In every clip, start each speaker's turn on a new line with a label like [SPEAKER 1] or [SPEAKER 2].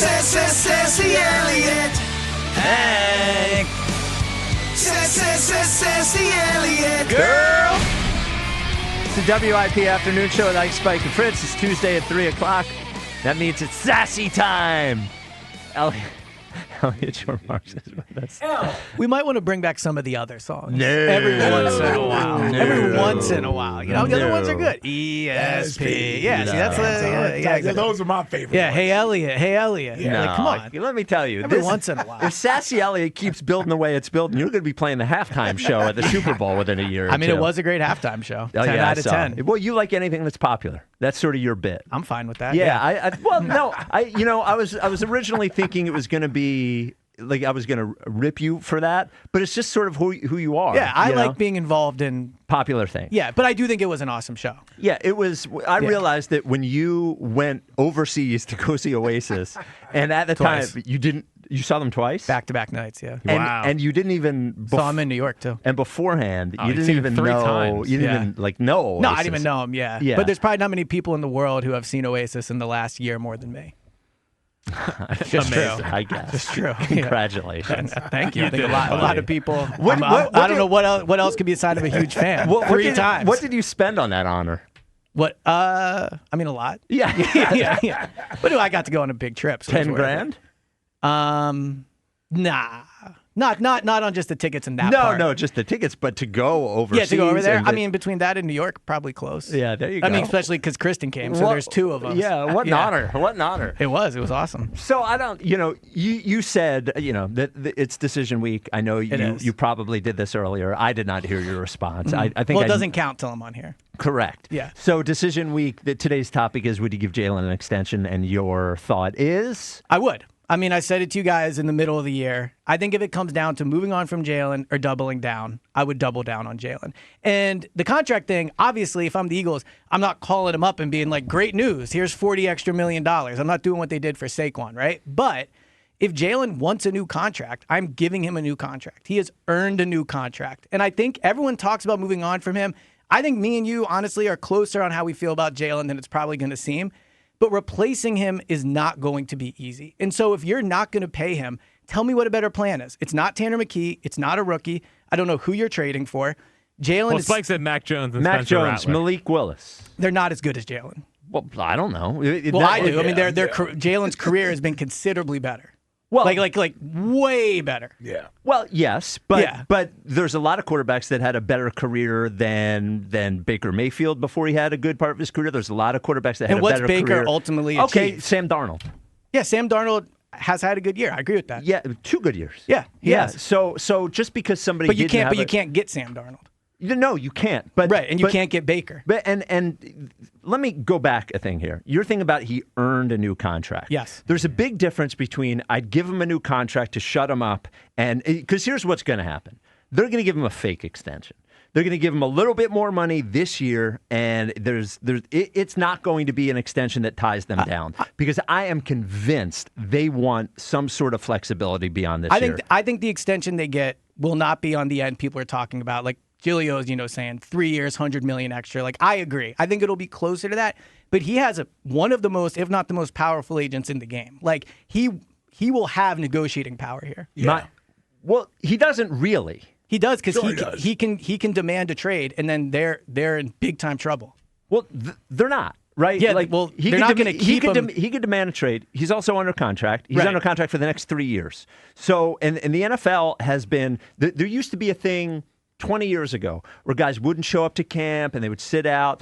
[SPEAKER 1] Sassy Eliot.
[SPEAKER 2] Hey,
[SPEAKER 1] Sassy Eliot.
[SPEAKER 2] girl. It's the WIP afternoon show with Ike, Spike, and Fritz. It's Tuesday at 3 o'clock. That means it's sassy time. Eliot Short Marks is with us.
[SPEAKER 3] We might want to bring back some of the other songs.
[SPEAKER 2] No.
[SPEAKER 3] Every once in a while.
[SPEAKER 2] No.
[SPEAKER 3] Every once in a while. You know, the other
[SPEAKER 2] No.
[SPEAKER 3] ones are good. ESP. Yeah, see, that's
[SPEAKER 4] Yeah, those are my favorite.
[SPEAKER 3] Yeah,
[SPEAKER 4] ones.
[SPEAKER 3] Hey Eliot.
[SPEAKER 4] Yeah.
[SPEAKER 3] Like, come on.
[SPEAKER 2] Let me tell you.
[SPEAKER 3] Every once in a while.
[SPEAKER 2] If Sassy Eliot keeps building the way it's building, you're going to be playing the halftime show at the Super Bowl within a year or
[SPEAKER 3] I mean,
[SPEAKER 2] two.
[SPEAKER 3] it was a great halftime show.
[SPEAKER 2] Oh,
[SPEAKER 3] 10
[SPEAKER 2] yeah,
[SPEAKER 3] out of 10.
[SPEAKER 2] Well, you like anything that's popular. That's sort of your bit.
[SPEAKER 3] I'm fine with that.
[SPEAKER 2] Yeah, I was originally thinking it was going to be like I was going to rip you for that, but it's just sort of who you are.
[SPEAKER 3] Yeah, I
[SPEAKER 2] you
[SPEAKER 3] like
[SPEAKER 2] know?
[SPEAKER 3] being involved in.
[SPEAKER 2] Popular things.
[SPEAKER 3] Yeah, but I do think it was an awesome show.
[SPEAKER 2] Yeah, it was. I realized that when you went overseas to go see Oasis, and at the
[SPEAKER 3] Twice.
[SPEAKER 2] time you saw them twice,
[SPEAKER 3] Back-to-back nights, yeah.
[SPEAKER 2] and you didn't even
[SPEAKER 3] Saw them in New York, too.
[SPEAKER 2] And beforehand, you
[SPEAKER 5] you've
[SPEAKER 2] didn't
[SPEAKER 5] seen
[SPEAKER 2] even
[SPEAKER 5] them 3
[SPEAKER 2] know.
[SPEAKER 5] times.
[SPEAKER 2] You didn't
[SPEAKER 3] Yeah.
[SPEAKER 2] even know. Oasis.
[SPEAKER 3] No, I didn't even know them, yeah.
[SPEAKER 2] Yeah.
[SPEAKER 3] But there's probably not many people in the world who have seen Oasis in the last year more than me. Just true.
[SPEAKER 2] I guess.
[SPEAKER 3] It's true.
[SPEAKER 2] Congratulations.
[SPEAKER 3] Thank you. I think
[SPEAKER 5] did,
[SPEAKER 3] a lot
[SPEAKER 5] buddy.
[SPEAKER 3] of people.
[SPEAKER 2] What
[SPEAKER 3] I don't know what else could be a sign of a huge fan. Three times.
[SPEAKER 2] What did you spend on that honor?
[SPEAKER 3] What? I mean, a lot.
[SPEAKER 2] Yeah.
[SPEAKER 3] yeah. But I got to go on a big trip. So it was
[SPEAKER 2] 10
[SPEAKER 3] worth it.
[SPEAKER 2] grand?
[SPEAKER 3] Nah. Not on just the tickets and that
[SPEAKER 2] No,
[SPEAKER 3] part.
[SPEAKER 2] no, just the tickets, but to go overseas.
[SPEAKER 3] Yeah, to go over there.
[SPEAKER 2] and
[SPEAKER 3] I mean, between that and New York, probably close.
[SPEAKER 2] Yeah, there you go.
[SPEAKER 3] I mean, especially because Kristen came, so there's 2 of us.
[SPEAKER 2] Yeah, what an honor. What an honor.
[SPEAKER 3] It was awesome.
[SPEAKER 2] So I don't, you said, that it's decision week. I know
[SPEAKER 3] is.
[SPEAKER 2] you probably did this earlier. I did not hear your response. I think
[SPEAKER 3] Well, it doesn't count till I'm on here.
[SPEAKER 2] Correct.
[SPEAKER 3] Yeah.
[SPEAKER 2] So decision week, today's topic is, would you give Jalen an extension? And your thought is?
[SPEAKER 3] I would. I mean, I said it to you guys in the middle of the year. I think if it comes down to moving on from Jalen or doubling down, I would double down on Jalen. And the contract thing, obviously, if I'm the Eagles, I'm not calling him up and being like, great news, here's $40 extra million. I'm not doing what they did for Saquon, right? But if Jalen wants a new contract, I'm giving him a new contract. He has earned a new contract. And I think everyone talks about moving on from him. I think me and you, honestly, are closer on how we feel about Jalen than it's probably going to seem. But replacing him is not going to be easy. And so if you're not going to pay him, tell me what a better plan is. It's not Tanner McKee. It's not a rookie. I don't know who you're trading for. Jalen is...
[SPEAKER 5] Spike said Mac Jones and
[SPEAKER 2] Mac
[SPEAKER 5] Spencer
[SPEAKER 2] Jones,
[SPEAKER 5] Rattler.
[SPEAKER 2] Malik Willis.
[SPEAKER 3] They're not as good as Jalen.
[SPEAKER 2] Well, I don't know.
[SPEAKER 3] Well, I do. I mean, Jalen's career has been considerably better.
[SPEAKER 2] Well,
[SPEAKER 3] like way better.
[SPEAKER 4] Yeah.
[SPEAKER 2] Well, yes, but there's a lot of quarterbacks that had a better career than Baker Mayfield before he had a good part of his career. There's a lot of quarterbacks that had a better career.
[SPEAKER 3] And what's Baker ultimately
[SPEAKER 2] Okay,
[SPEAKER 3] achieved?
[SPEAKER 2] Sam Darnold.
[SPEAKER 3] Yeah, Sam Darnold has had a good year. I agree with that.
[SPEAKER 2] Yeah, 2 good years.
[SPEAKER 3] Yeah, he has.
[SPEAKER 2] So just because somebody
[SPEAKER 3] But you
[SPEAKER 2] didn't have
[SPEAKER 3] you can't get Sam Darnold.
[SPEAKER 2] No, you can't. But
[SPEAKER 3] Right, and you can't get Baker.
[SPEAKER 2] But and let me go back a thing here. You're thinking about he earned a new contract.
[SPEAKER 3] Yes.
[SPEAKER 2] There's a big difference between I'd give him a new contract to shut him up, and because here's what's going to happen. They're going to give him a fake extension. They're going to give him a little bit more money this year, and it's not going to be an extension that ties them down, because I am convinced they want some sort of flexibility beyond this year.
[SPEAKER 3] I think the extension they get will not be on the end people are talking about. Like Giglio's, saying 3 years, $100 million extra. Like, I agree. I think it'll be closer to that. But he has one of the most, if not the most powerful agents in the game. Like, he will have negotiating power here.
[SPEAKER 4] Yeah.
[SPEAKER 2] Well, he doesn't really.
[SPEAKER 3] He does, because
[SPEAKER 4] Sure
[SPEAKER 3] he can demand a trade, and then they're in big time trouble.
[SPEAKER 2] Well, they're not. Right?
[SPEAKER 3] Yeah, well, they're not going to keep him.
[SPEAKER 2] He could demand a trade. He's also under contract. He's
[SPEAKER 3] Right.
[SPEAKER 2] under contract for the next 3 years. So, and the NFL has been, there used to be a thing 20 years ago where guys wouldn't show up to camp and they would sit out.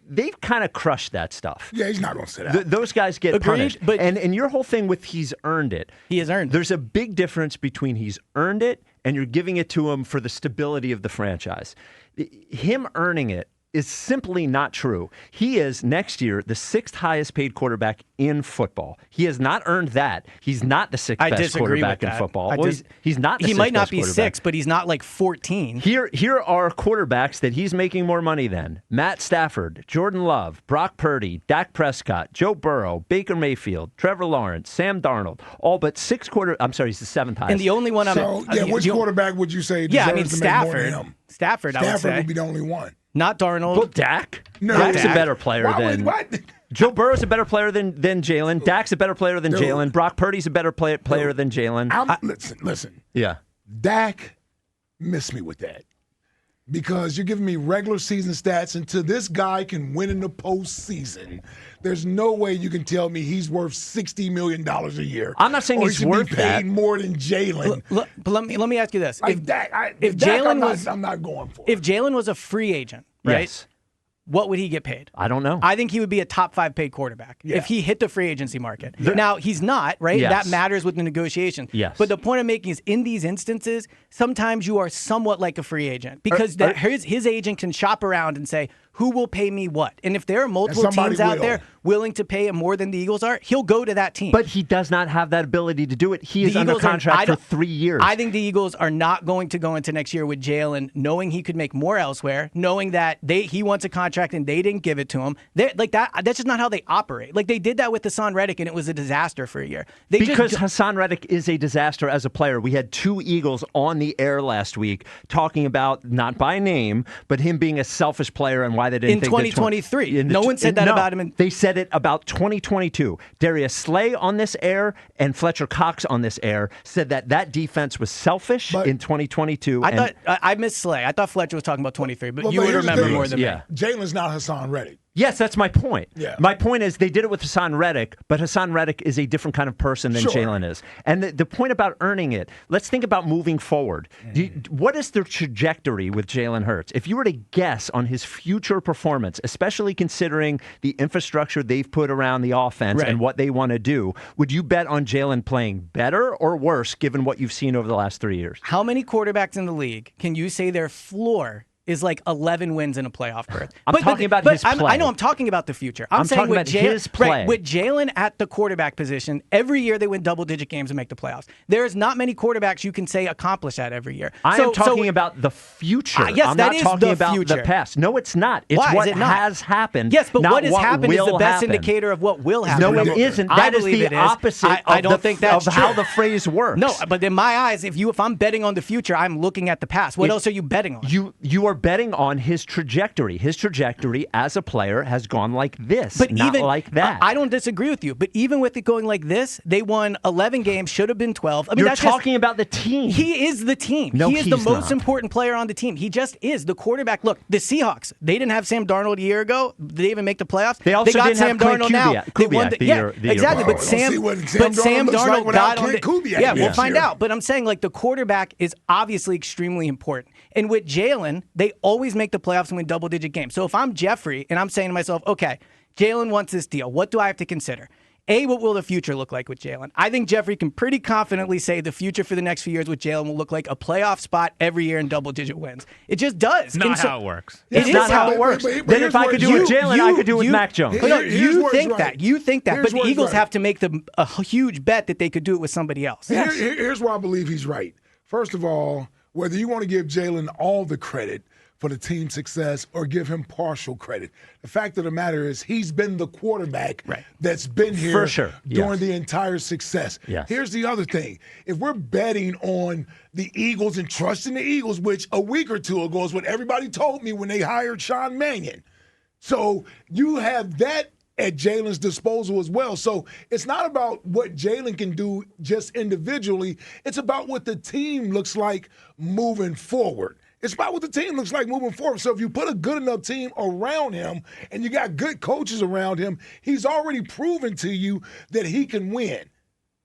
[SPEAKER 2] They've kind of crushed that stuff.
[SPEAKER 4] Yeah, he's not going to sit out.
[SPEAKER 2] Those guys get
[SPEAKER 3] Agreed,
[SPEAKER 2] punished.
[SPEAKER 3] but-
[SPEAKER 2] And your whole thing with he's earned it.
[SPEAKER 3] He has earned it.
[SPEAKER 2] There's a big difference between he's earned it and you're giving it to him for the stability of the franchise. Him earning it is simply not true. He is, next year, the 6th highest paid quarterback in football. He has not earned that. He's not the 6th
[SPEAKER 3] I
[SPEAKER 2] best
[SPEAKER 3] disagree
[SPEAKER 2] quarterback
[SPEAKER 3] with
[SPEAKER 2] in
[SPEAKER 3] that.
[SPEAKER 2] football.
[SPEAKER 3] I
[SPEAKER 2] Well,
[SPEAKER 3] dis-
[SPEAKER 2] he's not the
[SPEAKER 3] He
[SPEAKER 2] 6th
[SPEAKER 3] might not
[SPEAKER 2] best
[SPEAKER 3] be
[SPEAKER 2] quarterback.
[SPEAKER 3] 6, but he's not like 14.
[SPEAKER 2] Here are quarterbacks that he's making more money than: Matt Stafford, Jordan Love, Brock Purdy, Dak Prescott, Joe Burrow, Baker Mayfield, Trevor Lawrence, Sam Darnold. All but 6 I'm sorry, he's the 7th highest.
[SPEAKER 3] And the only one
[SPEAKER 4] Which quarterback would you say
[SPEAKER 3] Yeah, I mean,
[SPEAKER 4] deserves to make more than
[SPEAKER 3] Stafford.
[SPEAKER 4] him?
[SPEAKER 3] Stafford, I would
[SPEAKER 4] Stafford
[SPEAKER 3] say.
[SPEAKER 4] would be the only one.
[SPEAKER 3] Not Darnold.
[SPEAKER 2] Well, Dak?
[SPEAKER 4] No,
[SPEAKER 2] Dak's
[SPEAKER 4] Dak.
[SPEAKER 2] a better player than... Joe Burrow's a better player than Jalen. Dak's a better player than Jalen. Brock Purdy's a better player than Jalen.
[SPEAKER 4] Listen.
[SPEAKER 2] Yeah.
[SPEAKER 4] Dak missed me with that. Because you're giving me regular season stats until this guy can win in the postseason. There's no way you can tell me he's worth $60 million a year.
[SPEAKER 2] I'm not saying he's worth
[SPEAKER 4] be paid
[SPEAKER 2] that.
[SPEAKER 4] more than Jalen.
[SPEAKER 3] But let me ask you this:
[SPEAKER 4] like if Jalen I'm not going for.
[SPEAKER 3] If Jalen was a free agent, right?
[SPEAKER 2] Yes.
[SPEAKER 3] What would he get paid?
[SPEAKER 2] I don't know.
[SPEAKER 3] I think he would be a top 5 paid quarterback if he hit the free agency market. Now, he's not, right?
[SPEAKER 2] Yes.
[SPEAKER 3] That matters with the negotiation.
[SPEAKER 2] Yes.
[SPEAKER 3] But the point I'm making is in these instances, sometimes you are somewhat like a free agent because his agent can shop around and say, who will pay me what? And if there are multiple teams out there willing to pay him more than the Eagles are, he'll go to that team.
[SPEAKER 2] But he does not have that ability to do it. He is under contract for 3 years.
[SPEAKER 3] I think the Eagles are not going to go into next year with Jalen knowing he could make more elsewhere, knowing that he wants a contract and they didn't give it to him. Like that's just not how they operate. Like they did that with Hassan Reddick and it was a disaster for a year.
[SPEAKER 2] Hassan Reddick is a disaster as a player. We had 2 Eagles on the air last week talking about, not by name, but him being a selfish player and why they didn't think
[SPEAKER 3] 2023. No one said that about him.
[SPEAKER 2] They said it about 2022. Darius Slay on this air and Fletcher Cox on this air said that defense was selfish in 2022.
[SPEAKER 3] I missed Slay. I thought Fletcher was talking about 23, but you would remember more than me.
[SPEAKER 4] Jalen's not Hassan Reddick.
[SPEAKER 2] Yes, that's my point.
[SPEAKER 4] Yeah.
[SPEAKER 2] My point is they did it with Hassan Reddick, but Hassan Reddick is a different kind of person than Jalen is. And the point about earning it, let's think about moving forward. What is the trajectory with Jalen Hurts? If you were to guess on his future performance, especially considering the infrastructure they've put around the offense and what they want to do, would you bet on Jalen playing better or worse given what you've seen over the last 3 years?
[SPEAKER 3] How many quarterbacks in the league can you say their floor is like 11 wins in a playoff berth?
[SPEAKER 2] I'm talking about his play.
[SPEAKER 3] I know I'm talking about the future. I'm saying
[SPEAKER 2] talking about his play.
[SPEAKER 3] Right, with Jalen at the quarterback position, every year they win double-digit games and make the playoffs. There's not many quarterbacks you can say accomplish that every year.
[SPEAKER 2] I am talking about the future.
[SPEAKER 3] Yes,
[SPEAKER 2] I'm
[SPEAKER 3] that
[SPEAKER 2] not
[SPEAKER 3] is
[SPEAKER 2] talking
[SPEAKER 3] the
[SPEAKER 2] about
[SPEAKER 3] future.
[SPEAKER 2] the past. No, it's not. It's what has happened.
[SPEAKER 3] Yes, but
[SPEAKER 2] not
[SPEAKER 3] what has happened is the best
[SPEAKER 2] happen.
[SPEAKER 3] indicator of what will happen.
[SPEAKER 2] No, it isn't. That is the opposite
[SPEAKER 3] I don't think that's
[SPEAKER 2] of how the phrase works.
[SPEAKER 3] No, but in my eyes, if I'm betting on the future, I'm looking at the past. What else are you betting on?
[SPEAKER 2] You are betting on his trajectory. His trajectory as a player has gone like this,
[SPEAKER 3] but
[SPEAKER 2] not
[SPEAKER 3] even
[SPEAKER 2] like that.
[SPEAKER 3] I don't disagree with you, but even with it going like this, they won 11 games, should have been 12. I mean,
[SPEAKER 2] You're talking about the team.
[SPEAKER 3] He is the team.
[SPEAKER 2] No,
[SPEAKER 3] he is the most
[SPEAKER 2] not.
[SPEAKER 3] important player on the team. He just is the quarterback. Look, the Seahawks, they didn't have Sam Darnold a year ago. Did they even make the playoffs?
[SPEAKER 2] They also
[SPEAKER 3] got
[SPEAKER 2] didn't
[SPEAKER 3] Sam
[SPEAKER 2] have
[SPEAKER 3] Darnold now.
[SPEAKER 2] They won
[SPEAKER 3] the year exactly. But Sam Darnold got on the we'll find out. But I'm saying like the quarterback is obviously extremely important. And with Jalen, they always make the playoffs and win double-digit games. So if I'm Jeffrey and I'm saying to myself, okay, Jalen wants this deal, what do I have to consider? A, what will the future look like with Jalen? I think Jeffrey can pretty confidently say the future for the next few years with Jalen will look like a playoff spot every year in double-digit wins. It just does.
[SPEAKER 5] Not how it works.
[SPEAKER 2] It's not how it works. Then if I could do it with Jalen, I could do it with Mac Jones.
[SPEAKER 3] But no, you think that. You think that. But the Eagles have to make a huge bet that they could do it with somebody else.
[SPEAKER 4] Here's why I believe he's right. First of all, whether you want to give Jalen all the credit for the team's success or give him partial credit, the fact of the matter is he's been the quarterback that's been here
[SPEAKER 2] for sure.
[SPEAKER 4] during the entire success.
[SPEAKER 2] Yes.
[SPEAKER 4] Here's the other thing. If we're betting on the Eagles and trusting the Eagles, which a week or two ago is what everybody told me when they hired Sean Mannion. So you have that at Jalen's disposal as well. So it's not about what Jalen can do just individually. It's about what the team looks like moving forward. It's about what the team looks like moving forward. So if you put a good enough team around him and you got good coaches around him, he's already proven to you that he can win.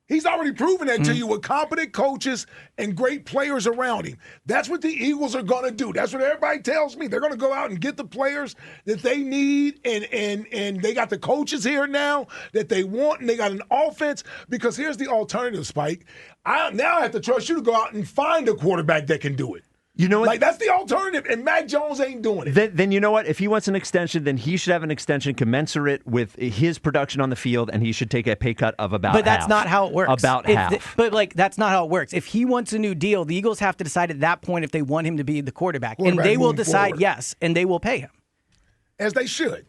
[SPEAKER 4] He's already proven that to you with competent coaches and great players around him. That's what the Eagles are going to do. That's what everybody tells me. They're going to go out and get the players that they need, and they got the coaches here now that they want, and they got an offense. Because here's the alternative, Spike. I have to trust you to go out and find a quarterback that can do it.
[SPEAKER 2] You know what?
[SPEAKER 4] Like, that's the alternative, and Mac Jones ain't doing it.
[SPEAKER 2] Then you know what? If he wants an extension, then he should have an extension commensurate with his production on the field, and he should take a pay cut of about half.
[SPEAKER 3] But that's not how it works.
[SPEAKER 2] About half.
[SPEAKER 3] But that's not how it works. If he wants a new deal, the Eagles have to decide at that point if they want him to be the quarterback. And they will decide yes, and they will pay him.
[SPEAKER 4] As they should.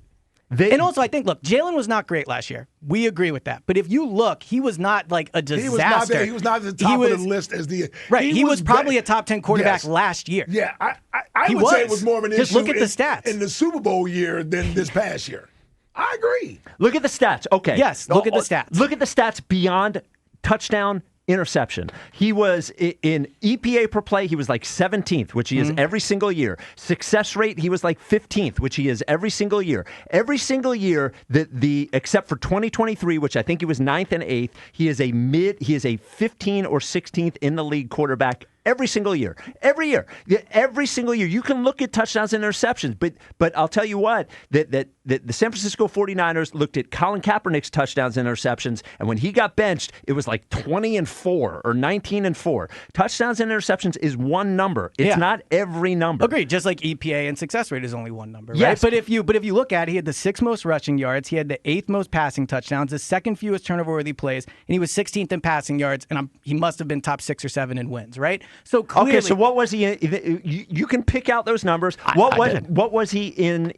[SPEAKER 3] And also, I think, look, Jalen was not great last year. We agree with that. But if you look, he was not like a disaster.
[SPEAKER 4] He was not at the top of the list as the
[SPEAKER 3] right. He was probably a top 10 quarterback last year.
[SPEAKER 4] Yeah, I would say it was more of an issue.
[SPEAKER 3] Just look at the stats
[SPEAKER 4] in the Super Bowl year than this past year. I agree.
[SPEAKER 2] Look at the stats. Okay.
[SPEAKER 3] Yes, look at the stats.
[SPEAKER 2] Look at the stats beyond touchdown, interception. He was in EPA per play, he was like 17th, which he is every single year. Success rate, he was like 15th, which he is every single year. Every single year, except for 2023, which I think he was 9th and 8th, he is a 15 or 16th in the league quarterback. Every single year. Every year. Every single year. You can look at touchdowns and interceptions, but I'll tell you what, that the San Francisco 49ers looked at Colin Kaepernick's touchdowns and interceptions, and when he got benched, it was like 20-4 or 19-4. Touchdowns and interceptions is one number. It's not every number.
[SPEAKER 3] Agreed. Just like EPA and success rate is only one number, right?
[SPEAKER 2] Yes.
[SPEAKER 3] But if you look at it, he had the 6th most rushing yards, he had the 8th most passing touchdowns, the 2nd fewest turnover-worthy plays, and he was 16th in passing yards, and he must have been top 6 or 7 in wins, right? So clearly,
[SPEAKER 2] okay, so what was he? You can pick out those numbers. What was he in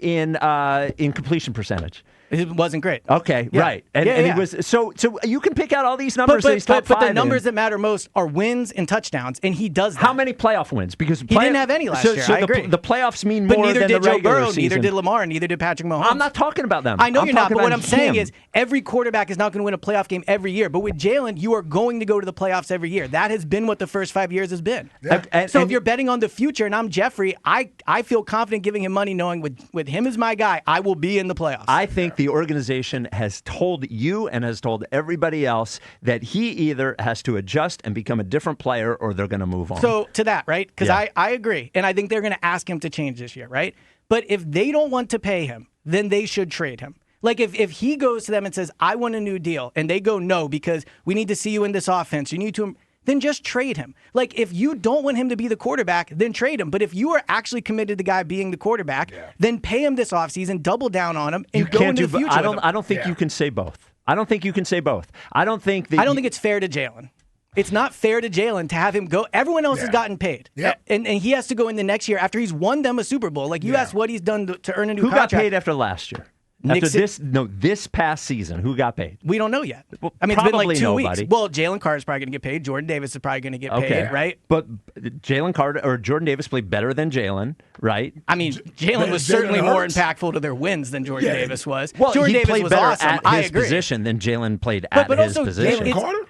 [SPEAKER 2] completion percentage?
[SPEAKER 3] It wasn't great.
[SPEAKER 2] Okay, right, and he was so you can pick out all these numbers.
[SPEAKER 3] But the numbers that matter most are wins and touchdowns, and he does that.
[SPEAKER 2] How many playoff wins? Because
[SPEAKER 3] he didn't have any last year.
[SPEAKER 2] So
[SPEAKER 3] I agree.
[SPEAKER 2] The playoffs mean more
[SPEAKER 3] neither
[SPEAKER 2] than
[SPEAKER 3] did
[SPEAKER 2] the
[SPEAKER 3] Joe
[SPEAKER 2] regular
[SPEAKER 3] Burrow,
[SPEAKER 2] season.
[SPEAKER 3] neither did Lamar, neither did Patrick Mahomes.
[SPEAKER 2] I'm not talking about them.
[SPEAKER 3] I know you're not, but what I'm saying
[SPEAKER 2] him.
[SPEAKER 3] is every quarterback is not going to win a playoff game every year. But with Jalen, you are going to go to the playoffs every year. That has been what the first 5 years has been.
[SPEAKER 4] Yeah.
[SPEAKER 3] So if you're betting on the future, and I'm Jeffrey, I feel confident giving him money, knowing with him as my guy, I will be in the playoffs.
[SPEAKER 2] I think the organization has told you and has told everybody else that he either has to adjust and become a different player or they're going to move on.
[SPEAKER 3] So to that, right? Because I agree. And I think they're going to ask him to change this year, right? But if they don't want to pay him, then they should trade him. Like if he goes to them and says, I want a new deal, and they go, no, because we need to see you in this offense. You need to, then just trade him. Like if you don't want him to be the quarterback, then trade him. But if you are actually committed to the guy being the quarterback, then pay him this offseason, double down on him, and go into the future.
[SPEAKER 2] I don't think you can say both. I don't think you can say both. I don't think
[SPEAKER 3] it's fair to Jalen. It's not fair to Jalen to have him go. Everyone else has gotten paid.
[SPEAKER 4] Yep.
[SPEAKER 3] And he has to go in the next year after he's won them a Super Bowl. Like you asked what he's done to earn a new contract.
[SPEAKER 2] Who got paid after last year? This past season, who got paid?
[SPEAKER 3] We don't know yet.
[SPEAKER 2] Well,
[SPEAKER 3] I mean, it's been like 2
[SPEAKER 2] nobody.
[SPEAKER 3] weeks. Well, Jalen Carter is probably going to get paid. Jordan Davis is probably going to get paid, right?
[SPEAKER 2] But Jalen Carter or Jordan Davis played better than Jalen, right?
[SPEAKER 3] I mean, Jalen was certainly more impactful to their wins than Jordan Davis was.
[SPEAKER 2] Well,
[SPEAKER 3] Jordan
[SPEAKER 2] he
[SPEAKER 3] Davis
[SPEAKER 2] played
[SPEAKER 3] was
[SPEAKER 2] better
[SPEAKER 3] awesome.
[SPEAKER 2] at his position than Jalen played at his position.
[SPEAKER 4] Jalen Carter?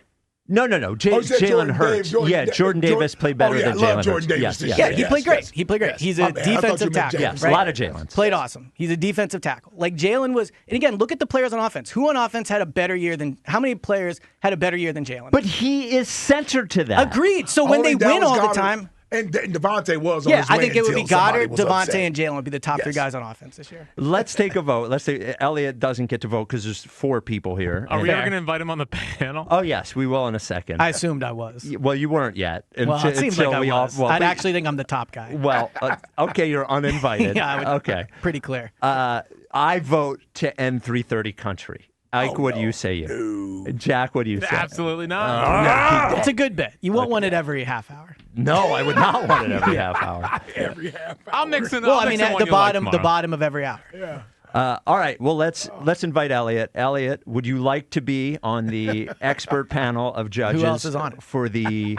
[SPEAKER 2] No. Jalen Hurts. Jordan Davis played better than Jalen Hurts.
[SPEAKER 3] He played great. He played great. He's a defensive tackle.
[SPEAKER 2] Yes,
[SPEAKER 3] right?
[SPEAKER 2] A lot of Jalen's.
[SPEAKER 3] Played awesome. He's a defensive tackle. Like Jalen was, and again, look at the players on offense. Who on offense had a better year than, how many players had a better year than Jalen?
[SPEAKER 2] But he is centered to that.
[SPEAKER 3] Agreed. So when they win all the time.
[SPEAKER 4] And Devontae was on his way.
[SPEAKER 3] I think it would be Goddard, Devontae, and Jalen would be the top 3 guys on offense this year.
[SPEAKER 2] Let's take a vote. Let's say Eliot doesn't get to vote because there's 4 people here.
[SPEAKER 5] Are we ever going to invite him on the panel?
[SPEAKER 2] Oh, yes, we will in a second.
[SPEAKER 3] I assumed I was.
[SPEAKER 2] Well, you weren't yet.
[SPEAKER 3] Well, it seems like I was. I'd actually think I'm the top guy.
[SPEAKER 2] Well, okay, you're uninvited.
[SPEAKER 3] Okay. Pretty clear.
[SPEAKER 2] I vote to end 330 country. Ike, what do you say? Jack, what do you say?
[SPEAKER 5] Absolutely not.
[SPEAKER 3] It's a good bit. You won't want it every half hour.
[SPEAKER 2] No, I would not want it every half hour.
[SPEAKER 4] Every half hour.
[SPEAKER 5] I'll mix it.
[SPEAKER 3] Well, I mean, at the bottom of every hour.
[SPEAKER 4] Yeah.
[SPEAKER 2] All right. Well, let's invite Eliot. Eliot, would you like to be on the expert panel of judges?
[SPEAKER 3] Who else is on it?
[SPEAKER 2] For the?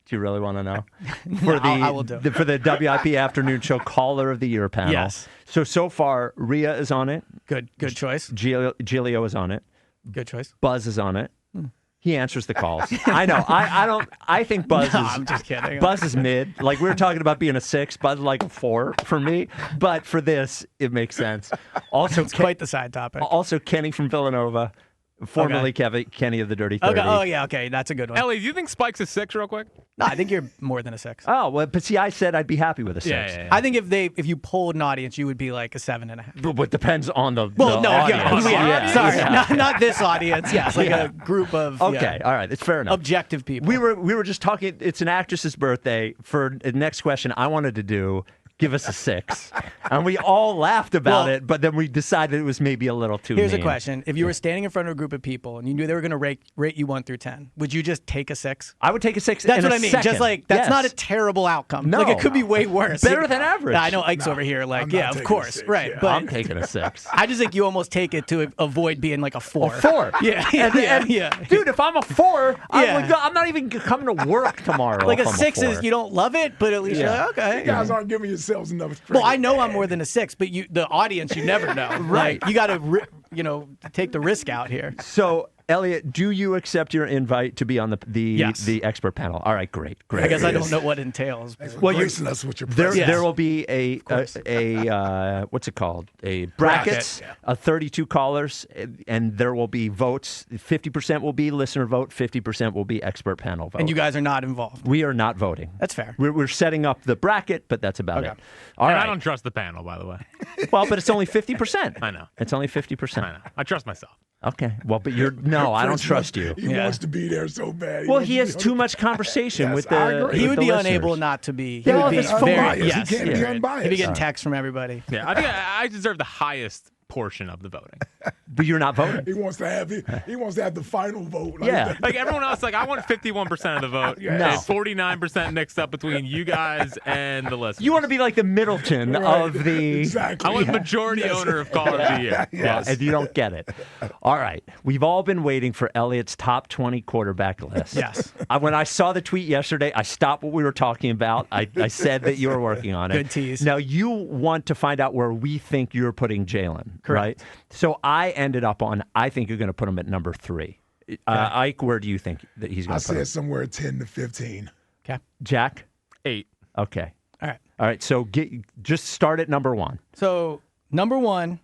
[SPEAKER 2] Do you really want to know?
[SPEAKER 3] I will do.
[SPEAKER 2] For the WIP Afternoon Show Caller of the Year panel.
[SPEAKER 3] Yes.
[SPEAKER 2] So far, Rhea is on it.
[SPEAKER 3] Good choice.
[SPEAKER 2] Gilio is on it.
[SPEAKER 3] Good choice.
[SPEAKER 2] Buzz is on it. He answers the calls. I know. I don't. I think Buzz is.
[SPEAKER 3] I'm just kidding.
[SPEAKER 2] Buzz is mid. Like we were talking about being a 6. Buzz is like a 4 for me. But for this, it makes sense. Also,
[SPEAKER 3] it's quite the side topic.
[SPEAKER 2] Also, Kenny from Villanova, formerly Kenny of the Dirty 30.
[SPEAKER 3] Okay. Oh yeah. Okay, that's a good one.
[SPEAKER 5] Ellie, do you think Spike's a 6 real quick?
[SPEAKER 3] No, I think you're more than a 6.
[SPEAKER 2] Oh well, but see, I said I'd be happy with a 6.
[SPEAKER 5] Yeah.
[SPEAKER 3] I think if you polled an audience, you would be like a 7.5.
[SPEAKER 2] But it depends on the.
[SPEAKER 3] Well,
[SPEAKER 2] the
[SPEAKER 3] no,
[SPEAKER 2] audience.
[SPEAKER 3] Sorry, not this audience. Yes, like a group of.
[SPEAKER 2] Okay, all right, it's fair enough.
[SPEAKER 3] Objective people.
[SPEAKER 2] We were just talking. It's an actress's birthday. For the next question, I wanted to do. Give us a 6. And we all laughed about it, but then we decided it was maybe a little too
[SPEAKER 3] Here's
[SPEAKER 2] mean.
[SPEAKER 3] a question. If you were standing in front of a group of people and you knew they were going to rate you 1 through 10, would you just take a 6?
[SPEAKER 2] I would take a 6.
[SPEAKER 3] That's what I mean.
[SPEAKER 2] Second.
[SPEAKER 3] Just like, that's not a terrible outcome.
[SPEAKER 2] No.
[SPEAKER 3] Like, it could be way worse.
[SPEAKER 2] Better than average.
[SPEAKER 3] I know Ike's over here like, of course.
[SPEAKER 4] 6,
[SPEAKER 3] right.
[SPEAKER 4] yeah.
[SPEAKER 3] But
[SPEAKER 2] I'm taking a 6.
[SPEAKER 3] I just think you almost take it to avoid being like a 4.
[SPEAKER 2] A 4.
[SPEAKER 3] Yeah.
[SPEAKER 2] Dude, if I'm a 4, I'm not even coming to work tomorrow.
[SPEAKER 3] Like
[SPEAKER 2] if
[SPEAKER 3] a
[SPEAKER 2] I'm
[SPEAKER 3] 6
[SPEAKER 2] 4.
[SPEAKER 3] is you don't love it, but at least you're like, okay.
[SPEAKER 4] You guys aren't giving you themselves enough credit.
[SPEAKER 3] Well, I know I'm more than a 6, but the audience, you never know.
[SPEAKER 2] Right.
[SPEAKER 3] Like, you got to, take the risk out here.
[SPEAKER 2] So, Eliot, do you accept your invite to be on
[SPEAKER 3] Yes.
[SPEAKER 2] the expert panel? All right, great.
[SPEAKER 3] I guess I don't know what it entails. but-
[SPEAKER 4] Well, you're us with your
[SPEAKER 2] There,
[SPEAKER 4] presence.
[SPEAKER 2] there will be a what's it called? A brackets, 32 callers, and there will be votes. 50% will be listener vote, 50% will be expert panel vote.
[SPEAKER 3] And you guys are not involved.
[SPEAKER 2] We are not voting.
[SPEAKER 3] That's fair.
[SPEAKER 2] We're setting up the bracket, but that's about it. All
[SPEAKER 5] And
[SPEAKER 2] right.
[SPEAKER 5] I don't trust the panel, by the way.
[SPEAKER 2] Well, but it's only 50%.
[SPEAKER 5] I know.
[SPEAKER 2] It's only 50%.
[SPEAKER 5] I know. I trust myself.
[SPEAKER 2] Okay. Well, but I don't trust you.
[SPEAKER 4] He wants to be there so bad.
[SPEAKER 2] Well,
[SPEAKER 4] wants
[SPEAKER 2] he
[SPEAKER 4] to
[SPEAKER 2] has
[SPEAKER 4] be on
[SPEAKER 2] too
[SPEAKER 4] the-
[SPEAKER 2] much conversation
[SPEAKER 4] Yes,
[SPEAKER 2] with
[SPEAKER 4] I
[SPEAKER 2] the.
[SPEAKER 4] agree.
[SPEAKER 3] He
[SPEAKER 2] with
[SPEAKER 3] would
[SPEAKER 2] the
[SPEAKER 3] be
[SPEAKER 2] listeners.
[SPEAKER 3] unable not to be.
[SPEAKER 2] Yeah,
[SPEAKER 3] He
[SPEAKER 2] well,
[SPEAKER 3] would be
[SPEAKER 2] he's
[SPEAKER 3] very,
[SPEAKER 4] unbiased.
[SPEAKER 3] yes,
[SPEAKER 4] He can't be
[SPEAKER 3] yeah.
[SPEAKER 4] unbiased.
[SPEAKER 3] He'd be getting
[SPEAKER 4] All right.
[SPEAKER 3] texts from everybody.
[SPEAKER 5] Yeah, I think I deserve the highest portion of the voting.
[SPEAKER 2] But you're not voting.
[SPEAKER 4] He wants to have the final vote. Like
[SPEAKER 2] Yeah.
[SPEAKER 4] that.
[SPEAKER 5] Like everyone else, like I want 51% of the vote.
[SPEAKER 4] No.
[SPEAKER 5] And 49% mixed up between you guys and the listeners.
[SPEAKER 2] You want to be like the Middleton of the.
[SPEAKER 4] Exactly.
[SPEAKER 5] I want majority owner of Caller of the Year.
[SPEAKER 2] Well, and you don't get it. All right. We've all been waiting for Eliot's top 20 quarterback list.
[SPEAKER 3] Yes.
[SPEAKER 2] When I saw the tweet yesterday, I stopped what we were talking about. I said that you were working on it.
[SPEAKER 3] Good tease.
[SPEAKER 2] Now, you want to find out where we think you're putting Jalen, right? So I ended up on, I think you're going to put him at number 3. Ike, where do you think that he's
[SPEAKER 4] I
[SPEAKER 2] going to put him?
[SPEAKER 4] said somewhere 10 to 15.
[SPEAKER 3] Okay.
[SPEAKER 2] Jack?
[SPEAKER 5] 8.
[SPEAKER 2] Okay.
[SPEAKER 3] All right.
[SPEAKER 2] All right. So just start at number 1.
[SPEAKER 3] So, number 1,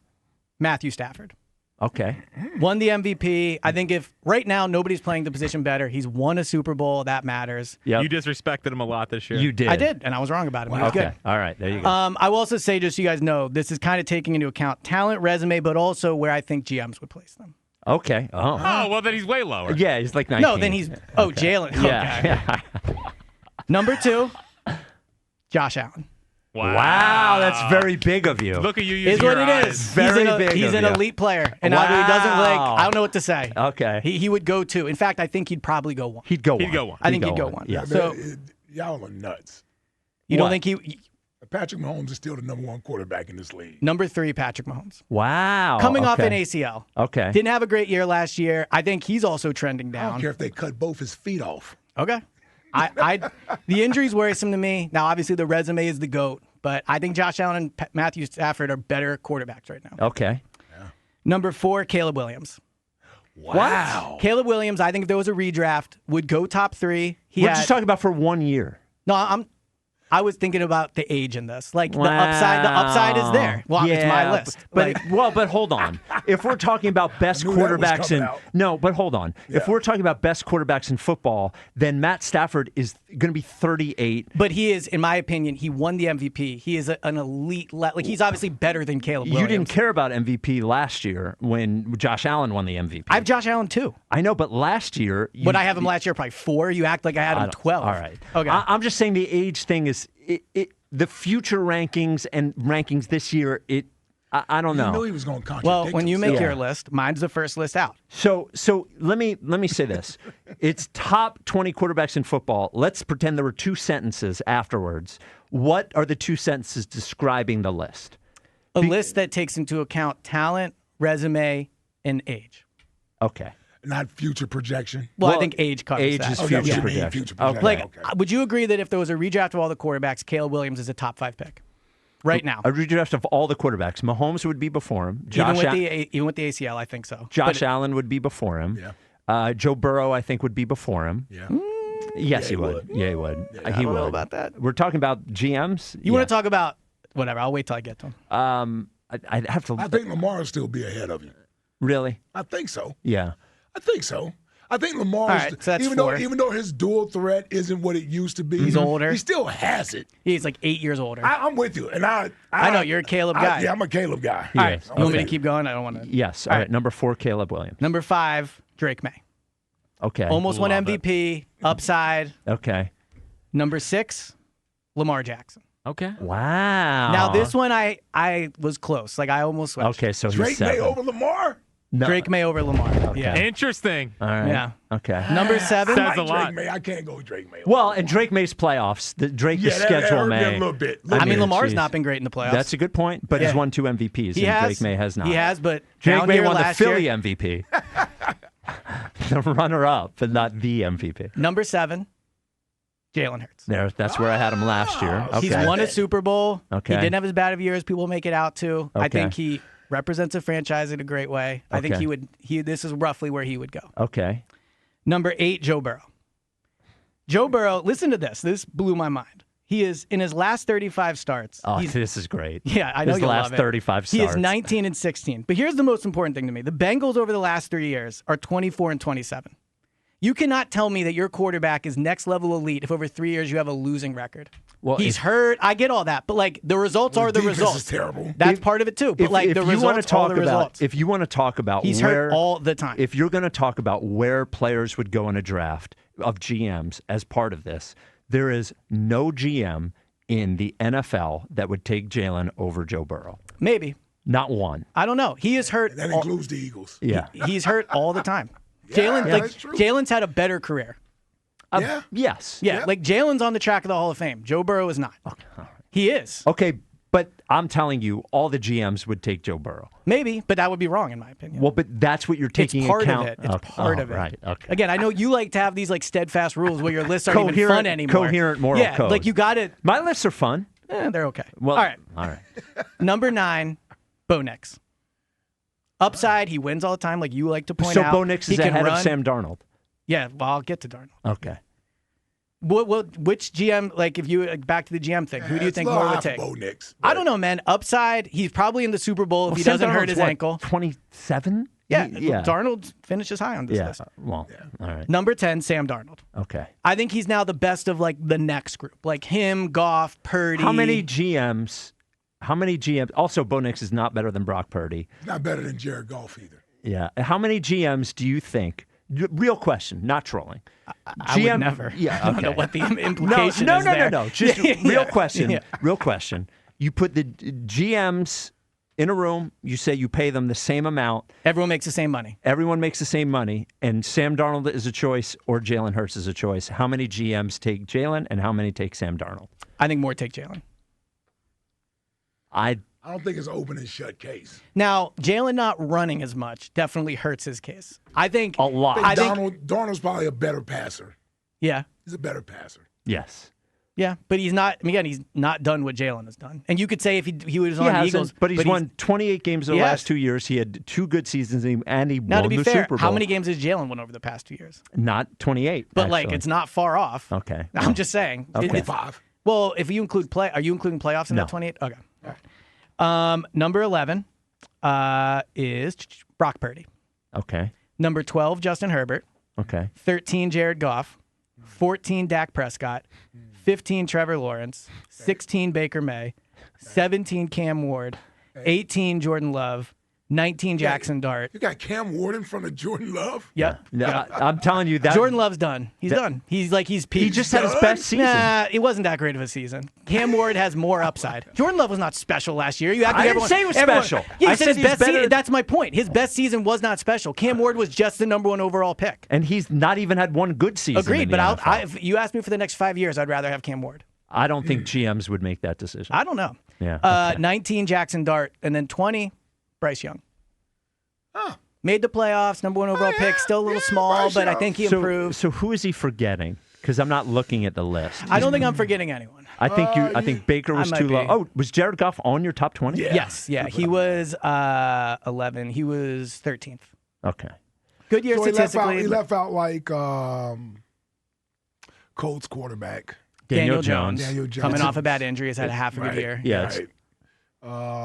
[SPEAKER 3] Matthew Stafford.
[SPEAKER 2] Okay.
[SPEAKER 3] Won the MVP. I think if right now nobody's playing the position better, he's won a Super Bowl. That matters.
[SPEAKER 2] Yep.
[SPEAKER 5] You disrespected him a lot this year.
[SPEAKER 2] You did.
[SPEAKER 3] I did, and I was wrong about him. He was
[SPEAKER 2] Okay.
[SPEAKER 3] good.
[SPEAKER 2] All right. There you go.
[SPEAKER 3] I will also say, just so you guys know, this is kind of taking into account talent, resume, but also where I think GMs would place them.
[SPEAKER 2] Okay. Oh.
[SPEAKER 5] Oh, well, then he's way lower.
[SPEAKER 2] Yeah, he's like 19.
[SPEAKER 3] No, then he's Jalen. Okay.
[SPEAKER 2] Yeah.
[SPEAKER 3] Number 2, Josh Allen.
[SPEAKER 2] Wow, that's very big of you.
[SPEAKER 5] Look at you
[SPEAKER 3] Is
[SPEAKER 5] using
[SPEAKER 3] what
[SPEAKER 5] your
[SPEAKER 3] it
[SPEAKER 5] eyes.
[SPEAKER 3] is.
[SPEAKER 2] Very big
[SPEAKER 3] He's
[SPEAKER 2] of
[SPEAKER 3] an
[SPEAKER 2] you.
[SPEAKER 3] elite player, and now that he doesn't
[SPEAKER 2] Wow.
[SPEAKER 3] I don't know what to say.
[SPEAKER 2] Okay.
[SPEAKER 3] He would go 2. In fact, I think he'd probably go 1.
[SPEAKER 2] He'd go one.
[SPEAKER 5] He'd go one.
[SPEAKER 3] I think he'd go 1.
[SPEAKER 2] Yeah.
[SPEAKER 3] So
[SPEAKER 4] Y'all are nuts.
[SPEAKER 3] you don't
[SPEAKER 2] What?
[SPEAKER 3] think he?
[SPEAKER 4] Patrick Mahomes is still the number 1 quarterback in this league.
[SPEAKER 3] Number 3, Patrick Mahomes.
[SPEAKER 2] Wow.
[SPEAKER 3] Coming off an
[SPEAKER 2] okay.
[SPEAKER 3] ACL.
[SPEAKER 2] Okay.
[SPEAKER 3] Didn't have a great year last year. I think he's also trending
[SPEAKER 4] I don't
[SPEAKER 3] down.
[SPEAKER 4] care if they cut both his feet off.
[SPEAKER 3] Okay. The injury's worrisome to me. Now, obviously, the resume is the GOAT, but I think Josh Allen and Matthew Stafford are better quarterbacks right now.
[SPEAKER 2] Okay.
[SPEAKER 3] Number 4, Caleb Williams.
[SPEAKER 4] Wow.
[SPEAKER 3] Caleb Williams, I think if there was a redraft, would go top 3.
[SPEAKER 2] We're just talking about for 1 year.
[SPEAKER 3] No, I was thinking about the age in this. Like the upside is there. Well, it's my list.
[SPEAKER 2] But
[SPEAKER 3] Like,
[SPEAKER 2] but hold on. If we're talking about best
[SPEAKER 4] knew that was
[SPEAKER 2] quarterbacks
[SPEAKER 4] coming
[SPEAKER 2] in
[SPEAKER 4] out.
[SPEAKER 2] no, but hold on. If we're talking about best quarterbacks in football, then Matt Stafford is going to be 38.
[SPEAKER 3] but he is, in my opinion, he won the MVP. He is an elite. Like he's obviously better than Caleb Williams.
[SPEAKER 2] You didn't care about MVP last year when Josh Allen won the MVP.
[SPEAKER 3] I have Josh Allen too.
[SPEAKER 2] I know, but last year,
[SPEAKER 3] But I have him last year probably 4. You act like I had him 12.
[SPEAKER 2] All right.
[SPEAKER 3] Okay.
[SPEAKER 2] I'm just saying the age thing is the future rankings and rankings this year. I don't know.
[SPEAKER 4] You knew he was going to contradict
[SPEAKER 3] well, when you make
[SPEAKER 2] Yeah.
[SPEAKER 3] your list, mine's the first list out.
[SPEAKER 2] So let me say this. It's top 20 quarterbacks in football. Let's pretend there were 2 sentences afterwards. What are the 2 sentences describing the list?
[SPEAKER 3] A list that takes into account talent, resume, and age.
[SPEAKER 2] Okay.
[SPEAKER 4] Not future projection.
[SPEAKER 3] Well, I
[SPEAKER 2] Well,
[SPEAKER 3] think age covers
[SPEAKER 2] age
[SPEAKER 3] that.
[SPEAKER 2] is
[SPEAKER 4] Oh,
[SPEAKER 2] future
[SPEAKER 4] that's what you mean,
[SPEAKER 2] projection.
[SPEAKER 4] future projection.
[SPEAKER 3] Like,
[SPEAKER 4] Okay.
[SPEAKER 3] would you agree that if there was a redraft of all the quarterbacks, Caleb Williams is a top 5 pick right now?
[SPEAKER 2] A redraft of all the quarterbacks. Mahomes would be before him.
[SPEAKER 3] Even with the ACL, I think so.
[SPEAKER 2] Josh Allen would be before him.
[SPEAKER 4] Yeah.
[SPEAKER 2] Joe Burrow, I think, would be before him.
[SPEAKER 4] Yeah.
[SPEAKER 2] Yes, he would. Yeah, he would.
[SPEAKER 3] I
[SPEAKER 2] He
[SPEAKER 3] don't know
[SPEAKER 2] would.
[SPEAKER 3] about that.
[SPEAKER 2] We're talking about GMs.
[SPEAKER 3] You want to talk about whatever? I'll wait till I get to him.
[SPEAKER 2] I'd have to.
[SPEAKER 4] I think Lamar will still be ahead of you.
[SPEAKER 2] Really?
[SPEAKER 4] I think so.
[SPEAKER 2] Yeah.
[SPEAKER 4] I think so. I think Lamar,
[SPEAKER 3] All right, so that's
[SPEAKER 4] even
[SPEAKER 3] 4.
[SPEAKER 4] even though his dual threat isn't what it used to be,
[SPEAKER 3] He's older.
[SPEAKER 4] He still has it.
[SPEAKER 3] He's like 8 years older.
[SPEAKER 4] I'm with you, and I
[SPEAKER 3] know, you're a Caleb guy.
[SPEAKER 4] Yeah, I'm a Caleb guy.
[SPEAKER 3] All right,
[SPEAKER 2] Yes.
[SPEAKER 3] you want me
[SPEAKER 2] Okay.
[SPEAKER 3] to keep going? I don't want to.
[SPEAKER 2] Yes. All right. Number 4, Caleb Williams.
[SPEAKER 3] Number 5, Drake May.
[SPEAKER 2] Okay.
[SPEAKER 3] Almost won
[SPEAKER 5] Love
[SPEAKER 3] MVP, upside.
[SPEAKER 2] Okay.
[SPEAKER 3] Number 6, Lamar Jackson.
[SPEAKER 5] Okay.
[SPEAKER 2] Wow.
[SPEAKER 3] Now this one I was close. Like I almost switched.
[SPEAKER 2] Okay, so he's
[SPEAKER 4] Drake
[SPEAKER 2] 7.
[SPEAKER 4] May over Lamar.
[SPEAKER 2] No.
[SPEAKER 3] Drake May over Lamar. Yeah.
[SPEAKER 5] Interesting.
[SPEAKER 2] All right.
[SPEAKER 3] Yeah.
[SPEAKER 2] Okay.
[SPEAKER 3] Number 7.
[SPEAKER 5] Says a
[SPEAKER 4] Drake
[SPEAKER 5] lot.
[SPEAKER 4] May. I can't go with Drake May.
[SPEAKER 2] Well, and Drake May's playoffs. Drake
[SPEAKER 4] yeah,
[SPEAKER 2] is
[SPEAKER 4] that
[SPEAKER 2] schedule
[SPEAKER 4] hurt me
[SPEAKER 2] May.
[SPEAKER 4] a little bit.
[SPEAKER 3] I mean,
[SPEAKER 2] Yeah,
[SPEAKER 3] Lamar's
[SPEAKER 2] geez.
[SPEAKER 3] not been great in the playoffs.
[SPEAKER 2] That's a good point, but he's
[SPEAKER 3] Yeah.
[SPEAKER 2] won 2 MVPs,
[SPEAKER 3] He
[SPEAKER 2] and
[SPEAKER 3] has.
[SPEAKER 2] Drake May has not.
[SPEAKER 3] He has, but
[SPEAKER 2] Drake
[SPEAKER 3] down
[SPEAKER 2] May
[SPEAKER 3] here
[SPEAKER 2] won the
[SPEAKER 3] last
[SPEAKER 2] Philly
[SPEAKER 3] year,
[SPEAKER 2] MVP. The runner-up, but not the MVP.
[SPEAKER 3] Number 7, Jalen Hurts.
[SPEAKER 2] That's where I had him last year. Okay.
[SPEAKER 3] He's won a Super Bowl.
[SPEAKER 2] Okay.
[SPEAKER 3] He didn't have as bad of a year as people make it out to. I
[SPEAKER 2] Okay.
[SPEAKER 3] think he represents a franchise in a great way. I think
[SPEAKER 2] Okay.
[SPEAKER 3] this is roughly where he would go.
[SPEAKER 2] Okay.
[SPEAKER 3] Number 8, Joe Burrow. Joe Burrow, listen to this. This blew my mind. He is, in his last 35 starts.
[SPEAKER 2] Oh, this is great.
[SPEAKER 3] Yeah, I know
[SPEAKER 2] His
[SPEAKER 3] you'll
[SPEAKER 2] last
[SPEAKER 3] love it.
[SPEAKER 2] 35 starts.
[SPEAKER 3] He is 19-16. But here's the most important thing to me. The Bengals over the last 3 years are 24-27. You cannot tell me that your quarterback is next level elite if over 3 years you have a losing record.
[SPEAKER 2] Well,
[SPEAKER 3] He's hurt. I get all that. But, like, the results are the
[SPEAKER 4] defense
[SPEAKER 3] results.
[SPEAKER 4] is terrible.
[SPEAKER 3] That's part of it, too. But, like, the results are the results.
[SPEAKER 2] If you want to talk about
[SPEAKER 3] He's hurt all the time.
[SPEAKER 2] If you're going to talk about where players would go in a draft of GMs as part of this, there is no GM in the NFL that would take Jalen over Joe Burrow.
[SPEAKER 3] Maybe.
[SPEAKER 2] Not one.
[SPEAKER 3] I don't know. He is hurt.
[SPEAKER 4] That includes the Eagles.
[SPEAKER 2] Yeah.
[SPEAKER 3] He's hurt all the time.
[SPEAKER 4] Yeah, that's true.
[SPEAKER 3] Jalen's had a better career.
[SPEAKER 4] Yeah.
[SPEAKER 2] Yes.
[SPEAKER 3] Yeah, like Jalen's on the track of the Hall of Fame. Joe Burrow is not. He is.
[SPEAKER 2] Okay, but I'm telling you, all the GMs would take Joe Burrow.
[SPEAKER 3] Maybe, but that would be wrong in my opinion.
[SPEAKER 2] Well, but that's what you're taking
[SPEAKER 3] it's part
[SPEAKER 2] account.
[SPEAKER 3] of it. It's part of it.
[SPEAKER 2] Right. Okay.
[SPEAKER 3] Again, I know you like to have these like steadfast rules where your lists aren't even fun anymore.
[SPEAKER 2] Coherent moral
[SPEAKER 3] yeah,
[SPEAKER 2] code.
[SPEAKER 3] like you got it.
[SPEAKER 2] My lists are fun.
[SPEAKER 3] They're okay.
[SPEAKER 2] Well,
[SPEAKER 3] all right.
[SPEAKER 2] All right.
[SPEAKER 3] Number 9, Bo Nix. Upside, he wins all the time, like you like to point
[SPEAKER 2] So
[SPEAKER 3] out.
[SPEAKER 2] Bo Nix is
[SPEAKER 3] He can
[SPEAKER 2] ahead of
[SPEAKER 3] run.
[SPEAKER 2] Sam Darnold.
[SPEAKER 3] Yeah, well, I'll get to Darnold.
[SPEAKER 2] Okay.
[SPEAKER 3] Which GM, like if you back to the GM thing, who do you think more would take?
[SPEAKER 4] Bo Nix,
[SPEAKER 3] I don't know, man. Upside, he's probably in the Super Bowl if he
[SPEAKER 2] Sam
[SPEAKER 3] doesn't hurt
[SPEAKER 2] Darnold's
[SPEAKER 3] his
[SPEAKER 2] what,
[SPEAKER 3] ankle.
[SPEAKER 2] 27?
[SPEAKER 3] Yeah,
[SPEAKER 2] Yeah.
[SPEAKER 3] Darnold finishes high on this list.
[SPEAKER 2] Well, all right.
[SPEAKER 3] Number 10, Sam Darnold.
[SPEAKER 2] Okay.
[SPEAKER 3] I think he's now the best of like the next group, like him, Goff, Purdy.
[SPEAKER 2] How many GMs? Also, Bo Nix is not better than Brock Purdy.
[SPEAKER 4] Not better than Jared Goff either.
[SPEAKER 2] Yeah. How many GMs do you think? Real question, not trolling.
[SPEAKER 3] I would never.
[SPEAKER 2] Yeah.
[SPEAKER 3] I don't know
[SPEAKER 2] okay.
[SPEAKER 3] what the implication
[SPEAKER 2] no,
[SPEAKER 3] is there.
[SPEAKER 2] No. Just real question.
[SPEAKER 3] Yeah.
[SPEAKER 2] Real question. You put the GMs in a room. You say you pay them the same amount.
[SPEAKER 3] Everyone makes the same money.
[SPEAKER 2] Everyone makes the same money, and Sam Darnold is a choice or Jalen Hurts is a choice. How many GMs take Jalen and how many take Sam Darnold?
[SPEAKER 3] I think more take Jalen.
[SPEAKER 4] I don't think it's an open and shut case.
[SPEAKER 3] Now, Jalen not running as much definitely hurts his case. I think
[SPEAKER 2] a lot.
[SPEAKER 4] I think Darnold's probably a better passer.
[SPEAKER 3] Yeah.
[SPEAKER 4] He's a better passer.
[SPEAKER 2] Yes.
[SPEAKER 3] Yeah, but he's not. Again, he's not done what Jalen has done. And you could say if he was on the Eagles,
[SPEAKER 2] but he's won 28 games in the last 2 years. He had 2 good seasons, and he
[SPEAKER 3] now
[SPEAKER 2] won
[SPEAKER 3] to be
[SPEAKER 2] the
[SPEAKER 3] fair,
[SPEAKER 2] Super Bowl.
[SPEAKER 3] how many games has Jalen won over the past 2 years?
[SPEAKER 2] Not 28.
[SPEAKER 3] But
[SPEAKER 2] actually.
[SPEAKER 3] like, it's not far off.
[SPEAKER 2] Okay.
[SPEAKER 3] I'm just saying.
[SPEAKER 2] Okay.
[SPEAKER 4] 5.
[SPEAKER 3] Well, if you include are you including playoffs in
[SPEAKER 2] No.
[SPEAKER 3] that 28? Okay. All right. Number 11 is Brock Purdy.
[SPEAKER 2] Okay.
[SPEAKER 3] Number 12, Justin Herbert.
[SPEAKER 2] Okay.
[SPEAKER 3] 13, Jared Goff. 14, Dak Prescott. 15, Trevor Lawrence. 16, Baker May. 17, Cam Ward. 18, Jordan Love. 19, Jackson Dart.
[SPEAKER 4] You got Cam Ward in front of Jordan Love?
[SPEAKER 3] Yep.
[SPEAKER 2] No, I'm telling you that
[SPEAKER 3] Jordan Love's done. He's done. He's peaked.
[SPEAKER 2] He just had his best season.
[SPEAKER 3] Nah, it wasn't that great of a season. Cam Ward has more upside. Jordan Love was not special last year.
[SPEAKER 2] I didn't say he was special.
[SPEAKER 3] Yeah,
[SPEAKER 2] I
[SPEAKER 3] you said
[SPEAKER 2] said
[SPEAKER 3] his
[SPEAKER 2] he's
[SPEAKER 3] best
[SPEAKER 2] better-
[SPEAKER 3] season. That's my point. His best season was not special. Cam Ward was just the number 1 overall pick.
[SPEAKER 2] And he's not even had one good season.
[SPEAKER 3] Agreed,
[SPEAKER 2] in
[SPEAKER 3] but
[SPEAKER 2] the NFL.
[SPEAKER 3] if you ask me for the next 5 years, I'd rather have Cam Ward.
[SPEAKER 2] I don't think GMs would make that decision.
[SPEAKER 3] I don't know.
[SPEAKER 2] Yeah. Okay.
[SPEAKER 3] 19, Jackson Dart, and then 20, Bryce Young.
[SPEAKER 4] Huh.
[SPEAKER 3] Made the playoffs, number 1 overall pick, still a little small,
[SPEAKER 4] Bryce
[SPEAKER 3] but I
[SPEAKER 4] Young.
[SPEAKER 3] think he improved.
[SPEAKER 2] So who is he forgetting? Because I'm not looking at the list.
[SPEAKER 3] I don't think I'm forgetting anyone.
[SPEAKER 2] I think Baker was
[SPEAKER 3] I might
[SPEAKER 2] too low.
[SPEAKER 3] be.
[SPEAKER 2] Oh, was Jared Goff on your top 20?
[SPEAKER 4] Yeah.
[SPEAKER 3] Yes, yeah. He was 11. He was 13th.
[SPEAKER 2] Okay.
[SPEAKER 3] Good year
[SPEAKER 4] So
[SPEAKER 3] statistically.
[SPEAKER 4] he left out like Colts quarterback.
[SPEAKER 2] Daniel Jones.
[SPEAKER 4] Daniel Jones.
[SPEAKER 3] Coming off a bad injury, has had a half a good year.
[SPEAKER 2] Yeah. it's-
[SPEAKER 4] Right.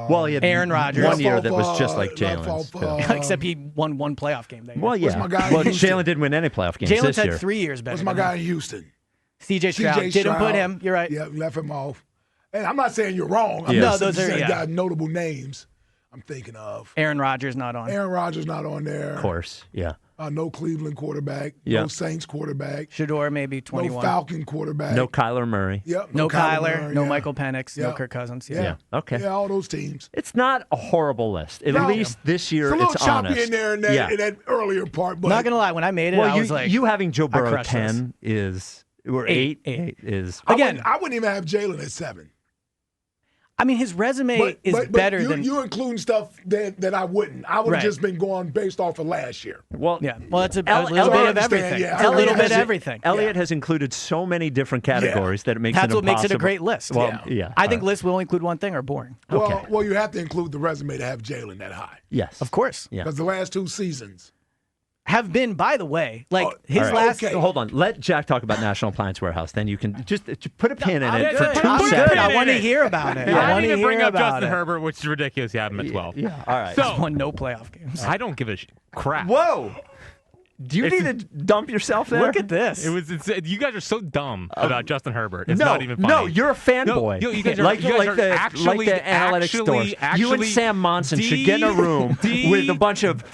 [SPEAKER 2] Well, he had
[SPEAKER 3] Aaron Rodgers.
[SPEAKER 2] one year that was
[SPEAKER 4] Left
[SPEAKER 2] just
[SPEAKER 4] off,
[SPEAKER 2] like
[SPEAKER 4] left
[SPEAKER 2] Jalen's.
[SPEAKER 4] off,
[SPEAKER 2] Yeah.
[SPEAKER 3] Except he won 1 playoff game that year.
[SPEAKER 2] Well, yeah.
[SPEAKER 4] my guy
[SPEAKER 2] Well,
[SPEAKER 4] Houston?
[SPEAKER 2] Jalen didn't win any playoff games
[SPEAKER 3] Jalen's
[SPEAKER 2] this
[SPEAKER 3] had
[SPEAKER 2] year.
[SPEAKER 3] 3 years better.
[SPEAKER 4] What's my
[SPEAKER 3] than
[SPEAKER 4] guy
[SPEAKER 3] him.
[SPEAKER 4] in Houston?
[SPEAKER 3] CJ Stroud.
[SPEAKER 4] CJ
[SPEAKER 3] Didn't put
[SPEAKER 4] Stroud.
[SPEAKER 3] him. You're right.
[SPEAKER 4] Yeah, left him off. And I'm not saying you're wrong. I'm
[SPEAKER 2] Yeah.
[SPEAKER 4] just
[SPEAKER 3] No, those are-
[SPEAKER 4] saying
[SPEAKER 3] yeah.
[SPEAKER 4] got notable names I'm thinking of.
[SPEAKER 3] Aaron Rodgers not on.
[SPEAKER 4] Aaron Rodgers not on there.
[SPEAKER 2] Of course. Yeah.
[SPEAKER 4] No Cleveland quarterback.
[SPEAKER 2] Yeah.
[SPEAKER 4] No Saints quarterback.
[SPEAKER 3] Shador maybe
[SPEAKER 4] No
[SPEAKER 3] 21.
[SPEAKER 4] Falcon quarterback.
[SPEAKER 2] No Kyler Murray.
[SPEAKER 4] Yep.
[SPEAKER 3] No Kyler.
[SPEAKER 4] Murray,
[SPEAKER 3] No
[SPEAKER 4] yeah.
[SPEAKER 3] Michael Penix. No
[SPEAKER 4] Yeah.
[SPEAKER 3] Kirk Cousins.
[SPEAKER 4] Yeah.
[SPEAKER 2] Yeah. Okay.
[SPEAKER 4] Yeah, all those teams.
[SPEAKER 2] It's not a horrible list. At
[SPEAKER 4] No.
[SPEAKER 2] least this year,
[SPEAKER 4] It's a little
[SPEAKER 2] it's
[SPEAKER 4] choppy
[SPEAKER 2] honest.
[SPEAKER 4] in there in
[SPEAKER 2] Yeah.
[SPEAKER 4] that earlier part. But
[SPEAKER 3] Not gonna lie, when I made it,
[SPEAKER 2] Well,
[SPEAKER 3] I was like,
[SPEAKER 2] you having Joe Burrow
[SPEAKER 3] crushed
[SPEAKER 2] 10 is or
[SPEAKER 3] Eight.
[SPEAKER 2] 8 is
[SPEAKER 3] Again,
[SPEAKER 4] I wouldn't even have Jalen at 7.
[SPEAKER 3] I mean, his resume is
[SPEAKER 4] but
[SPEAKER 3] better than
[SPEAKER 4] you including stuff that I wouldn't. I would have
[SPEAKER 3] Right.
[SPEAKER 4] just been going based off of last year.
[SPEAKER 2] Well,
[SPEAKER 3] yeah. Well, it's a
[SPEAKER 2] El-
[SPEAKER 3] little bit of
[SPEAKER 4] understand,
[SPEAKER 3] everything.
[SPEAKER 4] yeah.
[SPEAKER 3] It's a little
[SPEAKER 4] Elliot
[SPEAKER 3] bit of
[SPEAKER 4] has-
[SPEAKER 3] everything.
[SPEAKER 2] Elliot has included so many different categories that it makes
[SPEAKER 3] That's
[SPEAKER 2] it
[SPEAKER 3] what makes it a
[SPEAKER 2] impossible.
[SPEAKER 3] great list.
[SPEAKER 2] Well, yeah.
[SPEAKER 3] I think lists will only include one thing or boring.
[SPEAKER 4] Well, you have to include the resume to have Jalen that high.
[SPEAKER 2] Yes.
[SPEAKER 3] Of course.
[SPEAKER 2] Yeah.
[SPEAKER 4] Because the last 2 seasons.
[SPEAKER 3] Have been, by the way, like his
[SPEAKER 2] All right.
[SPEAKER 3] last.
[SPEAKER 4] Okay.
[SPEAKER 2] So hold on. Let Jack talk about National Appliance Warehouse. Then you can just put a pin in
[SPEAKER 3] I'm
[SPEAKER 2] it
[SPEAKER 3] good.
[SPEAKER 2] for 2
[SPEAKER 3] I'm
[SPEAKER 2] seconds.
[SPEAKER 3] good. I want to hear about it. I
[SPEAKER 5] I
[SPEAKER 3] want
[SPEAKER 5] need
[SPEAKER 3] to
[SPEAKER 5] to bring
[SPEAKER 3] hear
[SPEAKER 5] up
[SPEAKER 3] about
[SPEAKER 5] Justin
[SPEAKER 3] it.
[SPEAKER 5] Herbert, which is ridiculous. You have him at 12.
[SPEAKER 2] Yeah. All right.
[SPEAKER 5] So
[SPEAKER 3] Won no playoff games.
[SPEAKER 5] I don't give a crap.
[SPEAKER 2] Whoa. Do you need to dump yourself there?
[SPEAKER 3] Look at this.
[SPEAKER 5] You guys are so dumb about Justin Herbert. It's
[SPEAKER 2] no,
[SPEAKER 5] not even funny.
[SPEAKER 2] no, you're a fanboy.
[SPEAKER 5] No, you guys are,
[SPEAKER 2] like
[SPEAKER 5] you guys
[SPEAKER 2] like
[SPEAKER 5] are
[SPEAKER 2] the
[SPEAKER 5] actually,
[SPEAKER 2] like the analytics stores. You and
[SPEAKER 5] actually,
[SPEAKER 2] Sam Monson should get in a room with a bunch of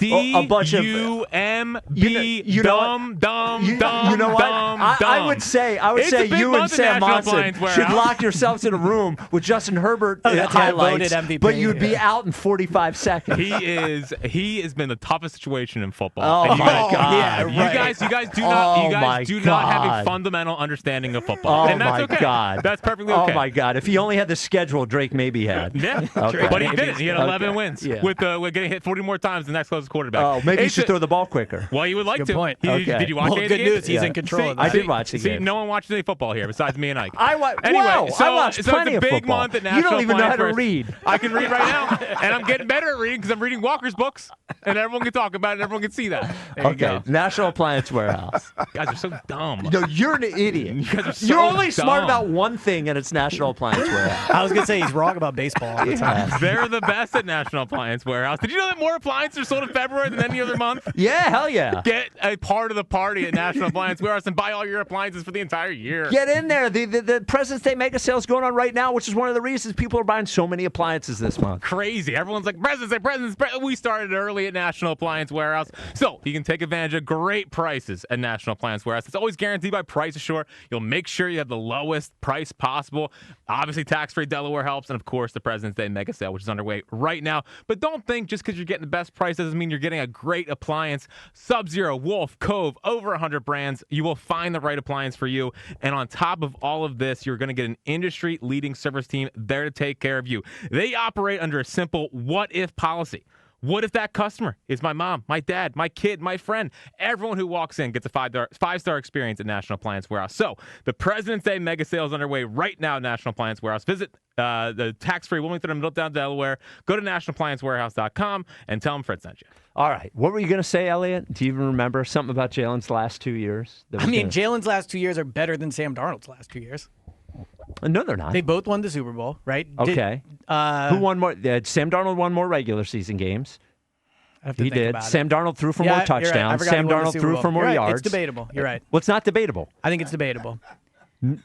[SPEAKER 5] D-U-M-B,
[SPEAKER 2] you know
[SPEAKER 5] dumb, dumb,
[SPEAKER 2] You
[SPEAKER 5] dumb,
[SPEAKER 2] know what?
[SPEAKER 5] dumb,
[SPEAKER 2] I would say
[SPEAKER 5] It's a big
[SPEAKER 2] you and
[SPEAKER 5] month in
[SPEAKER 2] Sam
[SPEAKER 5] National
[SPEAKER 2] Monson
[SPEAKER 5] Appliance
[SPEAKER 2] should
[SPEAKER 5] Warehouse.
[SPEAKER 2] lock yourselves in a room with Justin Herbert
[SPEAKER 3] that's how I
[SPEAKER 2] highlights,
[SPEAKER 3] voted MVP.
[SPEAKER 2] but you'd be out in 45 seconds.
[SPEAKER 5] He has been the toughest situation in football.
[SPEAKER 2] Oh
[SPEAKER 5] And you
[SPEAKER 2] my
[SPEAKER 5] guys-
[SPEAKER 2] God!
[SPEAKER 3] yeah,
[SPEAKER 5] You
[SPEAKER 3] right.
[SPEAKER 5] guys do not.
[SPEAKER 2] Oh
[SPEAKER 5] You
[SPEAKER 2] my
[SPEAKER 5] guys do not have a
[SPEAKER 2] God.
[SPEAKER 5] fundamental understanding of football,
[SPEAKER 2] Oh
[SPEAKER 5] and that's
[SPEAKER 2] my
[SPEAKER 5] okay.
[SPEAKER 2] God!
[SPEAKER 5] That's perfectly okay.
[SPEAKER 2] Oh my God! If he only had the schedule Drake maybe had.
[SPEAKER 5] Yeah,
[SPEAKER 2] Okay.
[SPEAKER 5] but he didn't. He had 11
[SPEAKER 2] Okay.
[SPEAKER 5] wins
[SPEAKER 2] Yeah.
[SPEAKER 5] with getting hit 40 more times than the next closest quarterback.
[SPEAKER 2] Oh, maybe you
[SPEAKER 5] It's
[SPEAKER 2] should
[SPEAKER 5] a-
[SPEAKER 2] throw the ball quicker.
[SPEAKER 5] Well, you would like
[SPEAKER 3] Good
[SPEAKER 5] to.
[SPEAKER 3] point.
[SPEAKER 2] Okay.
[SPEAKER 5] Did you watch
[SPEAKER 3] Well,
[SPEAKER 5] any of
[SPEAKER 3] good
[SPEAKER 5] the games?
[SPEAKER 3] news. He's in control of
[SPEAKER 2] I
[SPEAKER 3] that.
[SPEAKER 2] did watch the
[SPEAKER 5] See,
[SPEAKER 2] game.
[SPEAKER 5] no one watches any football here besides me and Ike.
[SPEAKER 2] Anyway,
[SPEAKER 5] I
[SPEAKER 2] watched
[SPEAKER 5] it's
[SPEAKER 2] plenty
[SPEAKER 5] a
[SPEAKER 2] of
[SPEAKER 5] big
[SPEAKER 2] football.
[SPEAKER 5] month at
[SPEAKER 2] You
[SPEAKER 5] National
[SPEAKER 2] don't even know how to
[SPEAKER 5] Appliance
[SPEAKER 2] read.
[SPEAKER 5] Warehouse. I can read right now, and I'm getting better at reading because I'm reading Walker's books, and everyone can talk about it, and everyone can see that. There you
[SPEAKER 2] Okay,
[SPEAKER 5] go.
[SPEAKER 2] National Appliance Warehouse.
[SPEAKER 5] You guys are so dumb.
[SPEAKER 2] No, you're an idiot.
[SPEAKER 5] You guys are so
[SPEAKER 2] You're only smart
[SPEAKER 5] dumb.
[SPEAKER 2] about one thing, and it's National Appliance Warehouse.
[SPEAKER 3] I was gonna say he's wrong about baseball all the time.
[SPEAKER 5] They're the best at National Appliance Warehouse. Did you know that more appliances are sold in February than any other month?
[SPEAKER 2] Yeah, hell yeah.
[SPEAKER 5] Get a part of the party at National Appliance Warehouse and buy all your appliances for the entire year.
[SPEAKER 2] Get in there. The President's Day mega sale is going on right now, which is one of the reasons people are buying so many appliances this month.
[SPEAKER 5] Crazy. Everyone's like, President's Day, President's Day. We started early at National Appliance Warehouse. So you can take advantage of great prices at National Appliance Warehouse. It's always guaranteed by Price Assure. You'll make sure you have the lowest price possible. Obviously, tax-free Delaware helps. And, of course, the President's Day mega sale, which is underway right now. But don't think just because you're getting the best price doesn't mean you're getting a great appliance. Sub-Zero, Wolf, Cove, over 100 brands. You will find the right appliance for you. And on top of all of this, you're going to get an industry-leading service team there to take care of you. They operate under a simple what-if policy. What if that customer is my mom, my dad, my kid, my friend? Everyone who walks in gets a five-star experience at National Appliance Warehouse. So the President's Day mega sale is underway right now at National Appliance Warehouse. Visit the tax-free Wilmington and Middletown, Delaware. Go to nationalappliancewarehouse.com and tell them Fred sent you.
[SPEAKER 2] All right. What were you going to say, Elliot? Do you even remember something about Jalen's last 2 years?
[SPEAKER 3] I mean, Jalen's last 2 years are better than Sam Darnold's last 2 years.
[SPEAKER 2] No, they're not.
[SPEAKER 3] They both won the Super Bowl, right?
[SPEAKER 2] Okay. Who won more? Sam Darnold won more regular season games.
[SPEAKER 3] I have to
[SPEAKER 2] He
[SPEAKER 3] think
[SPEAKER 2] did.
[SPEAKER 3] about it.
[SPEAKER 2] Sam Darnold threw for
[SPEAKER 3] Yeah,
[SPEAKER 2] more
[SPEAKER 3] you're right. I
[SPEAKER 2] touchdowns.
[SPEAKER 3] forgot
[SPEAKER 2] Sam
[SPEAKER 3] he won the
[SPEAKER 2] Darnold
[SPEAKER 3] Super
[SPEAKER 2] threw
[SPEAKER 3] Bowl.
[SPEAKER 2] for more
[SPEAKER 3] You're right.
[SPEAKER 2] yards.
[SPEAKER 3] It's debatable. You're right.
[SPEAKER 2] Well, it's not debatable.
[SPEAKER 3] I think it's debatable.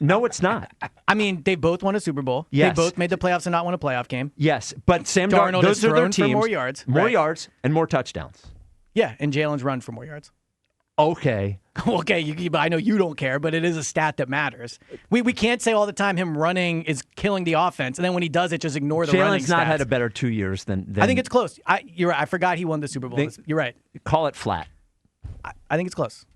[SPEAKER 2] No, it's not.
[SPEAKER 3] I mean, they both won a Super Bowl.
[SPEAKER 2] Yes.
[SPEAKER 3] They both made the playoffs and not won a playoff game.
[SPEAKER 2] Yes, but Sam
[SPEAKER 3] Darnold
[SPEAKER 2] Darnold, those
[SPEAKER 3] has
[SPEAKER 2] are their
[SPEAKER 3] thrown for
[SPEAKER 2] teams.
[SPEAKER 3] more yards.
[SPEAKER 2] More
[SPEAKER 3] Right.
[SPEAKER 2] yards and more touchdowns.
[SPEAKER 3] Yeah, and Jalen's run for more yards.
[SPEAKER 2] Okay.
[SPEAKER 3] Okay, I know you don't care, but it is a stat that matters. We can't say all the time him running is killing the offense, and then when he does it, just ignore the running
[SPEAKER 2] Jalen's not
[SPEAKER 3] stats.
[SPEAKER 2] had a better 2 years than
[SPEAKER 3] I think it's close. You're right. I forgot he won the Super Bowl. You're right.
[SPEAKER 2] Call it flat.
[SPEAKER 3] I think it's close.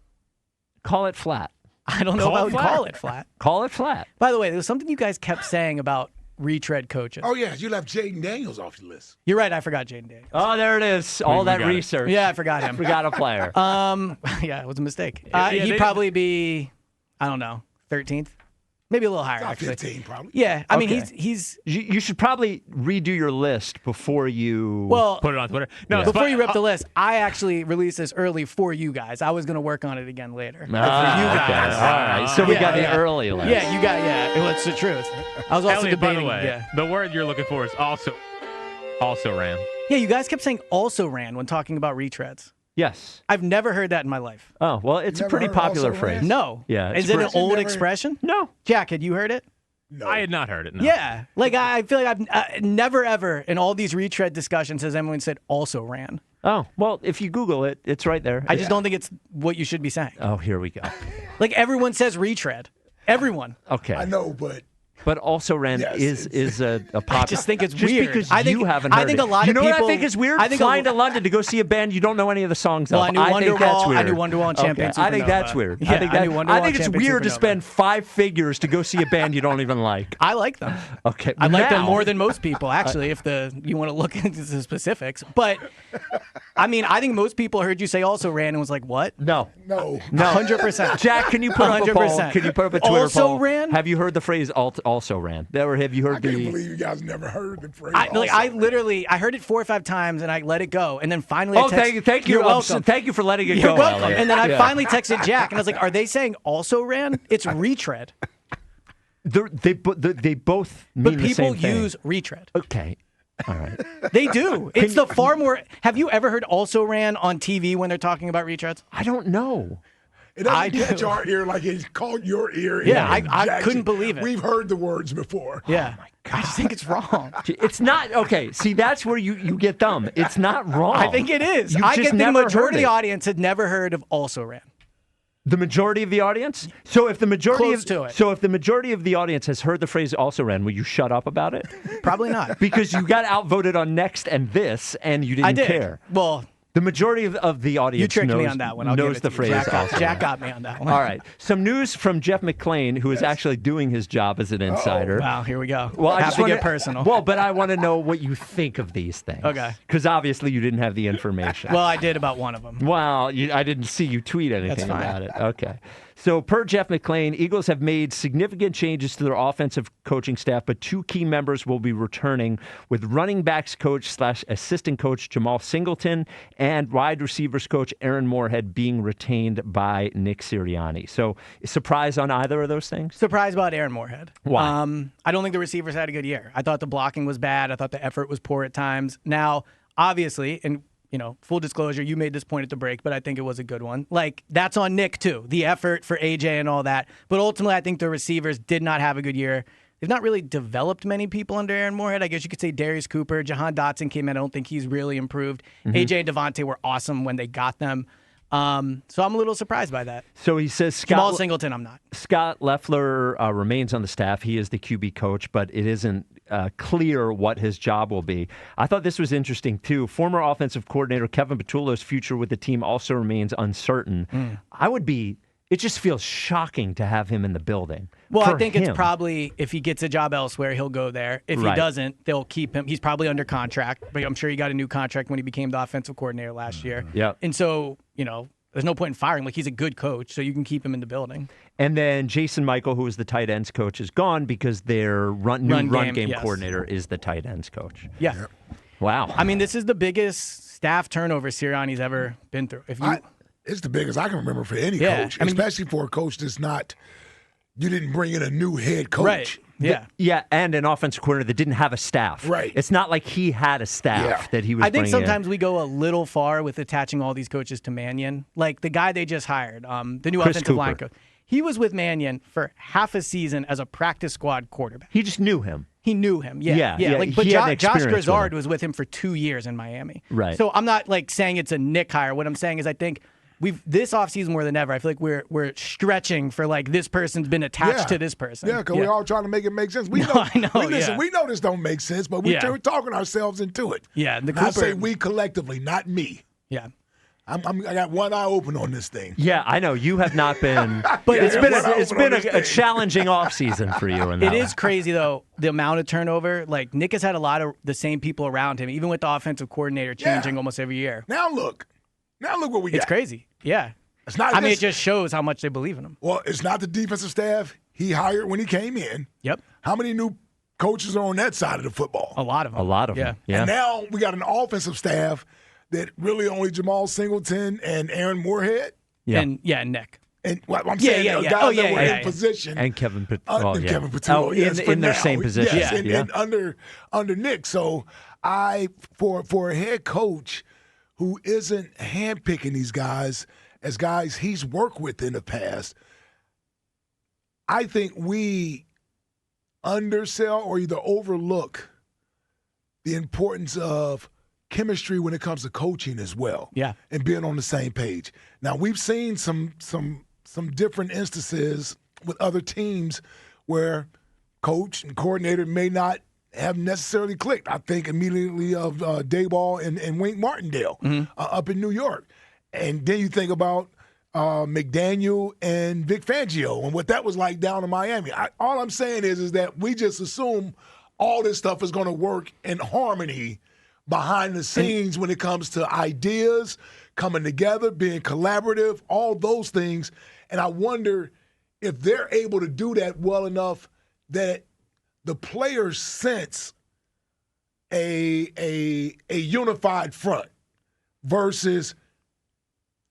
[SPEAKER 2] Call it flat.
[SPEAKER 3] I don't know if I would call it flat.
[SPEAKER 2] Call it flat.
[SPEAKER 3] By the way, there was something you guys kept saying about retread coaches.
[SPEAKER 4] Oh, yeah, you left Jaden Daniels off your list.
[SPEAKER 3] You're right. I forgot Jaden Daniels.
[SPEAKER 2] Oh, there it is. All
[SPEAKER 5] we
[SPEAKER 2] that
[SPEAKER 5] got it.
[SPEAKER 2] research.
[SPEAKER 3] Yeah, I forgot him.
[SPEAKER 2] Forgot a player.
[SPEAKER 3] Yeah, it was a mistake. He'd
[SPEAKER 5] they-
[SPEAKER 3] probably be, I don't know, 13th, maybe a little higher
[SPEAKER 4] Top
[SPEAKER 3] actually.
[SPEAKER 4] 15, probably.
[SPEAKER 3] Yeah, I mean
[SPEAKER 2] Okay.
[SPEAKER 3] he's
[SPEAKER 2] You should probably redo your list before you.
[SPEAKER 3] well.
[SPEAKER 5] Put it on Twitter. No,
[SPEAKER 2] Yeah.
[SPEAKER 3] Before you rip the list, I actually released this early for you guys. I was going to work on it again later. For you
[SPEAKER 2] okay.
[SPEAKER 3] guys.
[SPEAKER 2] All right. So we
[SPEAKER 3] Yeah,
[SPEAKER 2] got the
[SPEAKER 3] yeah.
[SPEAKER 2] early list.
[SPEAKER 3] Yeah, you got Well, it's the truth. I was also
[SPEAKER 5] Elliot, by
[SPEAKER 3] debating.
[SPEAKER 5] the way,
[SPEAKER 3] Yeah.
[SPEAKER 5] the word you're looking for is also ran.
[SPEAKER 3] Yeah, you guys kept saying also ran when talking about retreads.
[SPEAKER 2] Yes.
[SPEAKER 3] I've never heard that in my life.
[SPEAKER 2] Oh, well, it's a
[SPEAKER 4] Never
[SPEAKER 2] pretty
[SPEAKER 4] heard
[SPEAKER 2] popular
[SPEAKER 4] also
[SPEAKER 2] phrase.
[SPEAKER 4] ran?
[SPEAKER 3] No.
[SPEAKER 2] Yeah, it's
[SPEAKER 3] Is it an
[SPEAKER 2] pretty-
[SPEAKER 3] old
[SPEAKER 4] Never-
[SPEAKER 3] expression?
[SPEAKER 2] No.
[SPEAKER 3] Jack, had you heard it?
[SPEAKER 4] No.
[SPEAKER 5] I had not heard it. No.
[SPEAKER 3] Yeah. Like I feel like I've never ever in all these retread discussions has anyone said also ran.
[SPEAKER 2] Oh, well, if you Google it, it's right there.
[SPEAKER 3] I just don't think it's what you should be saying.
[SPEAKER 2] Oh, here we go.
[SPEAKER 3] Like everyone says retread. Everyone.
[SPEAKER 2] Okay.
[SPEAKER 4] I know, but
[SPEAKER 2] But also ran
[SPEAKER 4] Yes,
[SPEAKER 2] is a pop.
[SPEAKER 3] I just think it's weird.
[SPEAKER 2] Because
[SPEAKER 3] I think
[SPEAKER 2] you haven't heard
[SPEAKER 3] I think
[SPEAKER 2] it.
[SPEAKER 3] a lot
[SPEAKER 2] you
[SPEAKER 3] of
[SPEAKER 2] know
[SPEAKER 3] people.
[SPEAKER 2] what I think is weird?
[SPEAKER 3] I think
[SPEAKER 2] Flying to London to go see a band you don't know any of the songs
[SPEAKER 3] Well,
[SPEAKER 2] of.
[SPEAKER 3] I knew
[SPEAKER 2] think that's
[SPEAKER 3] Wonderwall.
[SPEAKER 2] weird.
[SPEAKER 3] I knew Wonderwall and Champagne
[SPEAKER 2] I think
[SPEAKER 3] Supernova.
[SPEAKER 2] that's weird.
[SPEAKER 3] Yeah,
[SPEAKER 2] I think
[SPEAKER 3] I knew Wonderwall and
[SPEAKER 2] it's
[SPEAKER 3] Champagne
[SPEAKER 2] weird to
[SPEAKER 3] Supernova.
[SPEAKER 2] spend 5 figures to go see a band you don't even like.
[SPEAKER 3] I like them.
[SPEAKER 2] Okay,
[SPEAKER 3] I like them
[SPEAKER 2] now-
[SPEAKER 3] more than most people, actually, if you want to look into the specifics. But I mean, I think most people heard you say also ran and was like, "What?"
[SPEAKER 2] No.
[SPEAKER 3] 100%.
[SPEAKER 2] Jack, can you put up a poll?
[SPEAKER 3] 100%.
[SPEAKER 2] Can you put up a Twitter
[SPEAKER 3] Also
[SPEAKER 2] poll?
[SPEAKER 3] ran?
[SPEAKER 2] Have you heard the phrase also ran? Or have you
[SPEAKER 4] I
[SPEAKER 2] heard
[SPEAKER 4] can't
[SPEAKER 2] the?
[SPEAKER 4] believe you guys never heard the phrase.
[SPEAKER 3] I heard it 4 or 5 times and I let it go, and then finally,
[SPEAKER 2] Oh, thank you.
[SPEAKER 3] You're welcome.
[SPEAKER 2] Thank you for letting it
[SPEAKER 3] You're
[SPEAKER 2] go.
[SPEAKER 3] welcome.
[SPEAKER 2] Eliot.
[SPEAKER 3] And then I
[SPEAKER 2] Yeah.
[SPEAKER 3] finally texted Jack, and I was like, "Are they saying also ran? It's retread."
[SPEAKER 2] They both mean
[SPEAKER 3] But
[SPEAKER 2] the
[SPEAKER 3] people
[SPEAKER 2] same thing.
[SPEAKER 3] use retread.
[SPEAKER 2] Okay. All right.
[SPEAKER 3] They do. It's the far more. Have you ever heard also ran on TV when they're talking about retreads?
[SPEAKER 2] I don't know.
[SPEAKER 4] It doesn't
[SPEAKER 3] I
[SPEAKER 4] catch
[SPEAKER 3] do.
[SPEAKER 4] our ear like it's caught your ear.
[SPEAKER 3] Yeah,
[SPEAKER 4] in
[SPEAKER 3] I
[SPEAKER 4] Jackson.
[SPEAKER 3] couldn't believe it.
[SPEAKER 4] We've heard the words before.
[SPEAKER 3] Yeah. I just think it's wrong.
[SPEAKER 2] It's not okay. See, that's where you get dumb. It's not wrong.
[SPEAKER 3] I think it is.
[SPEAKER 2] You
[SPEAKER 3] I
[SPEAKER 2] just
[SPEAKER 3] get the
[SPEAKER 2] never
[SPEAKER 3] majority of
[SPEAKER 2] heard
[SPEAKER 3] the
[SPEAKER 2] it.
[SPEAKER 3] audience had never heard of also ran.
[SPEAKER 2] The majority of the audience. So if the majority
[SPEAKER 3] Close to it.
[SPEAKER 2] So if the majority of the audience has heard the phrase "also ran," will you shut up about it?
[SPEAKER 3] Probably not.
[SPEAKER 2] Because you got outvoted on Next and this, and you didn't
[SPEAKER 3] I did.
[SPEAKER 2] care.
[SPEAKER 3] Well,
[SPEAKER 2] The majority of the audience
[SPEAKER 3] you tricked
[SPEAKER 2] knows,
[SPEAKER 3] me on that one. I'll give
[SPEAKER 2] knows
[SPEAKER 3] it
[SPEAKER 2] the
[SPEAKER 3] to you.
[SPEAKER 2] phrase
[SPEAKER 3] Jack
[SPEAKER 2] "also
[SPEAKER 3] Jack
[SPEAKER 2] ran."
[SPEAKER 3] got me on that one.
[SPEAKER 2] All right. Some news from Jeff McClain, who is actually doing his job as an insider.
[SPEAKER 3] Wow, here we go.
[SPEAKER 2] Well, I
[SPEAKER 3] have
[SPEAKER 2] just
[SPEAKER 3] to
[SPEAKER 2] wanna,
[SPEAKER 3] get personal.
[SPEAKER 2] Well, but I want to know what you think of these things.
[SPEAKER 3] Okay.
[SPEAKER 2] Because obviously you didn't have the information.
[SPEAKER 3] Well, I did about one of them.
[SPEAKER 2] Well, I didn't see you tweet anything
[SPEAKER 3] fine.
[SPEAKER 2] about it. Okay. So, per Jeff McClain, Eagles have made significant changes to their offensive coaching staff, but 2 key members will be returning, with running backs coach / assistant coach Jamal Singleton and wide receivers coach Aaron Moorhead being retained by Nick Sirianni. So, surprise on either of those things?
[SPEAKER 3] Surprised about Aaron Moorhead.
[SPEAKER 2] Why?
[SPEAKER 3] I don't think the receivers had a good year. I thought the blocking was bad. I thought the effort was poor at times. Now, obviously, and full disclosure, you made this point at the break, but I think it was a good one. Like, that's on Nick, too, the effort for AJ and all that. But ultimately, I think the receivers did not have a good year. They've not really developed many people under Aaron Moorhead. I guess you could say Darius Cooper, Jahan Dotson came in. I don't think he's really improved. AJ and Devontae were awesome when they got them. So I'm a little surprised by that.
[SPEAKER 2] So he says
[SPEAKER 3] Jamal Singleton, I'm not.
[SPEAKER 2] Scott Leffler remains on the staff. He is the QB coach, but it isn't clear what his job will be. I thought this was interesting, too. Former offensive coordinator Kevin Petullo's future with the team also remains uncertain. It just feels shocking to have him in the building.
[SPEAKER 3] Well,
[SPEAKER 2] For
[SPEAKER 3] I think
[SPEAKER 2] him.
[SPEAKER 3] it's probably, if he gets a job elsewhere, he'll go there. If he
[SPEAKER 2] Right.
[SPEAKER 3] doesn't, they'll keep him. He's probably under contract, but I'm sure he got a new contract when he became the offensive coordinator last year.
[SPEAKER 2] Yep.
[SPEAKER 3] And so, there's no point in firing. Like, he's a good coach, so you can keep him in the building.
[SPEAKER 2] And then Jason Michael, who was the tight ends coach, is gone because their new run game
[SPEAKER 3] yes.
[SPEAKER 2] coordinator is the tight ends coach.
[SPEAKER 3] Yeah.
[SPEAKER 2] Wow.
[SPEAKER 3] I mean, this is the biggest staff turnover Sirianni's ever been through.
[SPEAKER 4] It's the biggest I can remember for any
[SPEAKER 3] Yeah,
[SPEAKER 4] coach,
[SPEAKER 3] I mean-
[SPEAKER 4] especially for a coach that's not. You didn't bring in a new head coach.
[SPEAKER 3] Right. Yeah.
[SPEAKER 2] Yeah, and an offensive coordinator that didn't have a staff.
[SPEAKER 4] Right.
[SPEAKER 2] It's not like he had a staff that he was
[SPEAKER 3] I think
[SPEAKER 2] bringing in.
[SPEAKER 3] sometimes we go a little far with attaching all these coaches to Mannion. Like the guy they just hired, the new
[SPEAKER 2] Chris
[SPEAKER 3] offensive line
[SPEAKER 2] Cooper.
[SPEAKER 3] coach. He was with Mannion for half a season as a practice squad quarterback.
[SPEAKER 2] He just knew him.
[SPEAKER 3] He knew him. Yeah.
[SPEAKER 2] Yeah,
[SPEAKER 3] Like, but
[SPEAKER 2] he had the
[SPEAKER 3] Josh
[SPEAKER 2] experience with
[SPEAKER 3] Grizzard
[SPEAKER 2] him.
[SPEAKER 3] was with him for 2 years in Miami.
[SPEAKER 2] Right.
[SPEAKER 3] So I'm not like saying it's a Nick hire. What I'm saying is I think this offseason more than ever, I feel like we're stretching for like this person's been attached to this person.
[SPEAKER 4] Yeah, because we're all trying to make it make sense. We know,
[SPEAKER 3] I know,
[SPEAKER 4] listen,
[SPEAKER 3] yeah.
[SPEAKER 4] we know this don't make sense, but we're talking ourselves into it.
[SPEAKER 3] Yeah, the
[SPEAKER 4] And I
[SPEAKER 3] Cooper-
[SPEAKER 4] say we collectively, not me.
[SPEAKER 3] Yeah.
[SPEAKER 4] I got one eye open on this thing.
[SPEAKER 2] Yeah, I know. You have not been.
[SPEAKER 3] But
[SPEAKER 2] it's
[SPEAKER 4] yeah,
[SPEAKER 2] been
[SPEAKER 4] this
[SPEAKER 2] a
[SPEAKER 4] thing.
[SPEAKER 2] challenging offseason for you. In that
[SPEAKER 3] It is
[SPEAKER 2] way.
[SPEAKER 3] crazy, though, the amount of turnover. Like, Nick has had a lot of the same people around him, even with the offensive coordinator changing almost every year.
[SPEAKER 4] Now look what we got.
[SPEAKER 3] It's crazy. Yeah.
[SPEAKER 4] It's not.
[SPEAKER 3] I mean, it just shows how much they believe in him.
[SPEAKER 4] Well, it's not the defensive staff he hired when he came in.
[SPEAKER 3] Yep.
[SPEAKER 4] How many new coaches are on that side of the football?
[SPEAKER 3] A lot of them.
[SPEAKER 2] A lot of them. Yeah.
[SPEAKER 4] And now we got an offensive staff that really only Jamal Singleton and Aaron Moorhead.
[SPEAKER 2] Yeah.
[SPEAKER 3] And Nick.
[SPEAKER 4] And what I'm saying,
[SPEAKER 3] yeah.
[SPEAKER 4] guys
[SPEAKER 3] Oh, yeah,
[SPEAKER 4] that were
[SPEAKER 3] yeah,
[SPEAKER 4] in
[SPEAKER 3] yeah.
[SPEAKER 4] position.
[SPEAKER 2] And Kevin
[SPEAKER 4] and
[SPEAKER 2] Petullo.
[SPEAKER 4] Kevin Petullo, yes,
[SPEAKER 2] in
[SPEAKER 4] for
[SPEAKER 2] their
[SPEAKER 4] now.
[SPEAKER 2] same position.
[SPEAKER 4] Yes, and under Nick. So for a head coach who isn't handpicking these guys as guys he's worked with in the past, I think we undersell or either overlook the importance of chemistry when it comes to coaching as well.
[SPEAKER 3] Yeah.
[SPEAKER 4] And being on the same page. Now we've seen some different instances with other teams where coach and coordinator may not have necessarily clicked. I think immediately of Dayball and Wink Martindale up in New York. And then you think about McDaniel and Vic Fangio and what that was like down in Miami. All I'm saying is that we just assume all this stuff is going to work in harmony behind the scenes when it comes to ideas, coming together, being collaborative, all those things. And I wonder if they're able to do that well enough that the players sense a unified front versus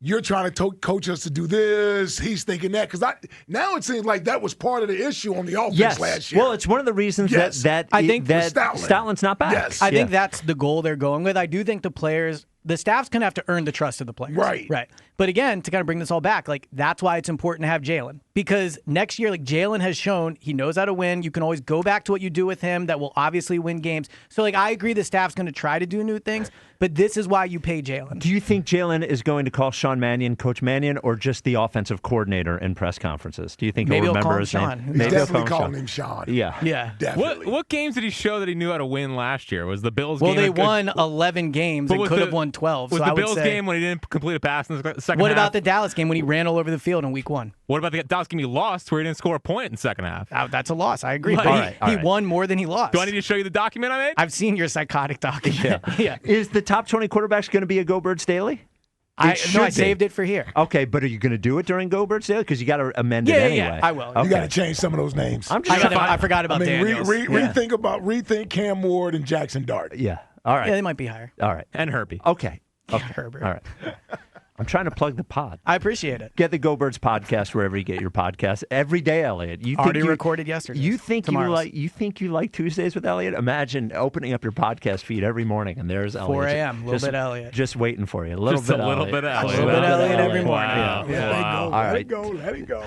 [SPEAKER 4] you're trying to coach us to do this, he's thinking that. Because now it seems like that was part of the issue on the offense last year.
[SPEAKER 2] Well, it's one of the reasons that
[SPEAKER 3] I think
[SPEAKER 2] that Stoutland's not back.
[SPEAKER 4] Yes.
[SPEAKER 3] I think that's the goal they're going with. I do think the staff's going to have to earn the trust of the players.
[SPEAKER 4] Right.
[SPEAKER 3] But again, to kind of bring this all back, that's why it's important to have Jalen. Because next year, Jalen has shown he knows how to win. You can always go back to what you do with him that will obviously win games. So, I agree the staff's going to try to do new things, but this is why you pay Jalen.
[SPEAKER 2] Do you think Jalen is going to call Sean Mannion Coach Mannion or just the offensive coordinator in press conferences? Do you think
[SPEAKER 3] Maybe
[SPEAKER 2] he'll
[SPEAKER 3] he'll
[SPEAKER 2] remember
[SPEAKER 3] call him
[SPEAKER 2] his
[SPEAKER 3] Sean.
[SPEAKER 2] name?
[SPEAKER 3] He's
[SPEAKER 2] Maybe he'll
[SPEAKER 4] definitely
[SPEAKER 2] call
[SPEAKER 4] calling him Sean.
[SPEAKER 2] Yeah.
[SPEAKER 4] Definitely.
[SPEAKER 5] What games did he show that he knew how to win last year? Was the Bills
[SPEAKER 3] Well,
[SPEAKER 5] game?
[SPEAKER 3] they won 11 games and could have won 12.
[SPEAKER 5] Was
[SPEAKER 3] so
[SPEAKER 5] the
[SPEAKER 3] I would
[SPEAKER 5] Bills
[SPEAKER 3] say,
[SPEAKER 5] game when he didn't complete a pass in the second half?
[SPEAKER 3] What about the Dallas game when he ran all over the field in week 1?
[SPEAKER 5] What about the Dallas game he lost where he didn't score a point in the second half?
[SPEAKER 3] That's a loss. I agree.
[SPEAKER 5] Right.
[SPEAKER 3] But he won more than he lost.
[SPEAKER 5] Do I need to show you the document I made?
[SPEAKER 3] I've seen your psychotic document. Yeah.
[SPEAKER 2] Is the top 20 quarterbacks going to be a Go Birds Daily?
[SPEAKER 3] I
[SPEAKER 2] should be.
[SPEAKER 3] saved it for here.
[SPEAKER 2] Okay, but are you going to do it during Go Birds Daily? Because you got to amend it anyway.
[SPEAKER 3] Yeah, I will.
[SPEAKER 2] Okay.
[SPEAKER 4] You got to change some of those names.
[SPEAKER 3] I forgot about Daniels.
[SPEAKER 4] Rethink Cam Ward and Jackson Dart.
[SPEAKER 2] Yeah. All right.
[SPEAKER 3] Yeah, they might be higher.
[SPEAKER 2] All right.
[SPEAKER 5] And Herbie.
[SPEAKER 2] Okay.
[SPEAKER 3] Herbert.
[SPEAKER 2] All right. I'm trying to plug the pod.
[SPEAKER 3] I appreciate it.
[SPEAKER 2] Get the Go Birds podcast wherever you get your podcasts every day, Elliot. You
[SPEAKER 3] Already recorded yesterday.
[SPEAKER 2] You think you like Tuesdays with Elliot? Imagine opening up your podcast feed every morning and there's Elliot.
[SPEAKER 3] 4 a.m. A little bit Elliot.
[SPEAKER 2] Just waiting for you. A little
[SPEAKER 5] Just
[SPEAKER 2] bit
[SPEAKER 5] a little bit Elliot.
[SPEAKER 3] A little bit Elliot every morning.
[SPEAKER 5] Wow.
[SPEAKER 4] Let it go.
[SPEAKER 2] All
[SPEAKER 4] Let
[SPEAKER 2] right.
[SPEAKER 4] it go. Let it go.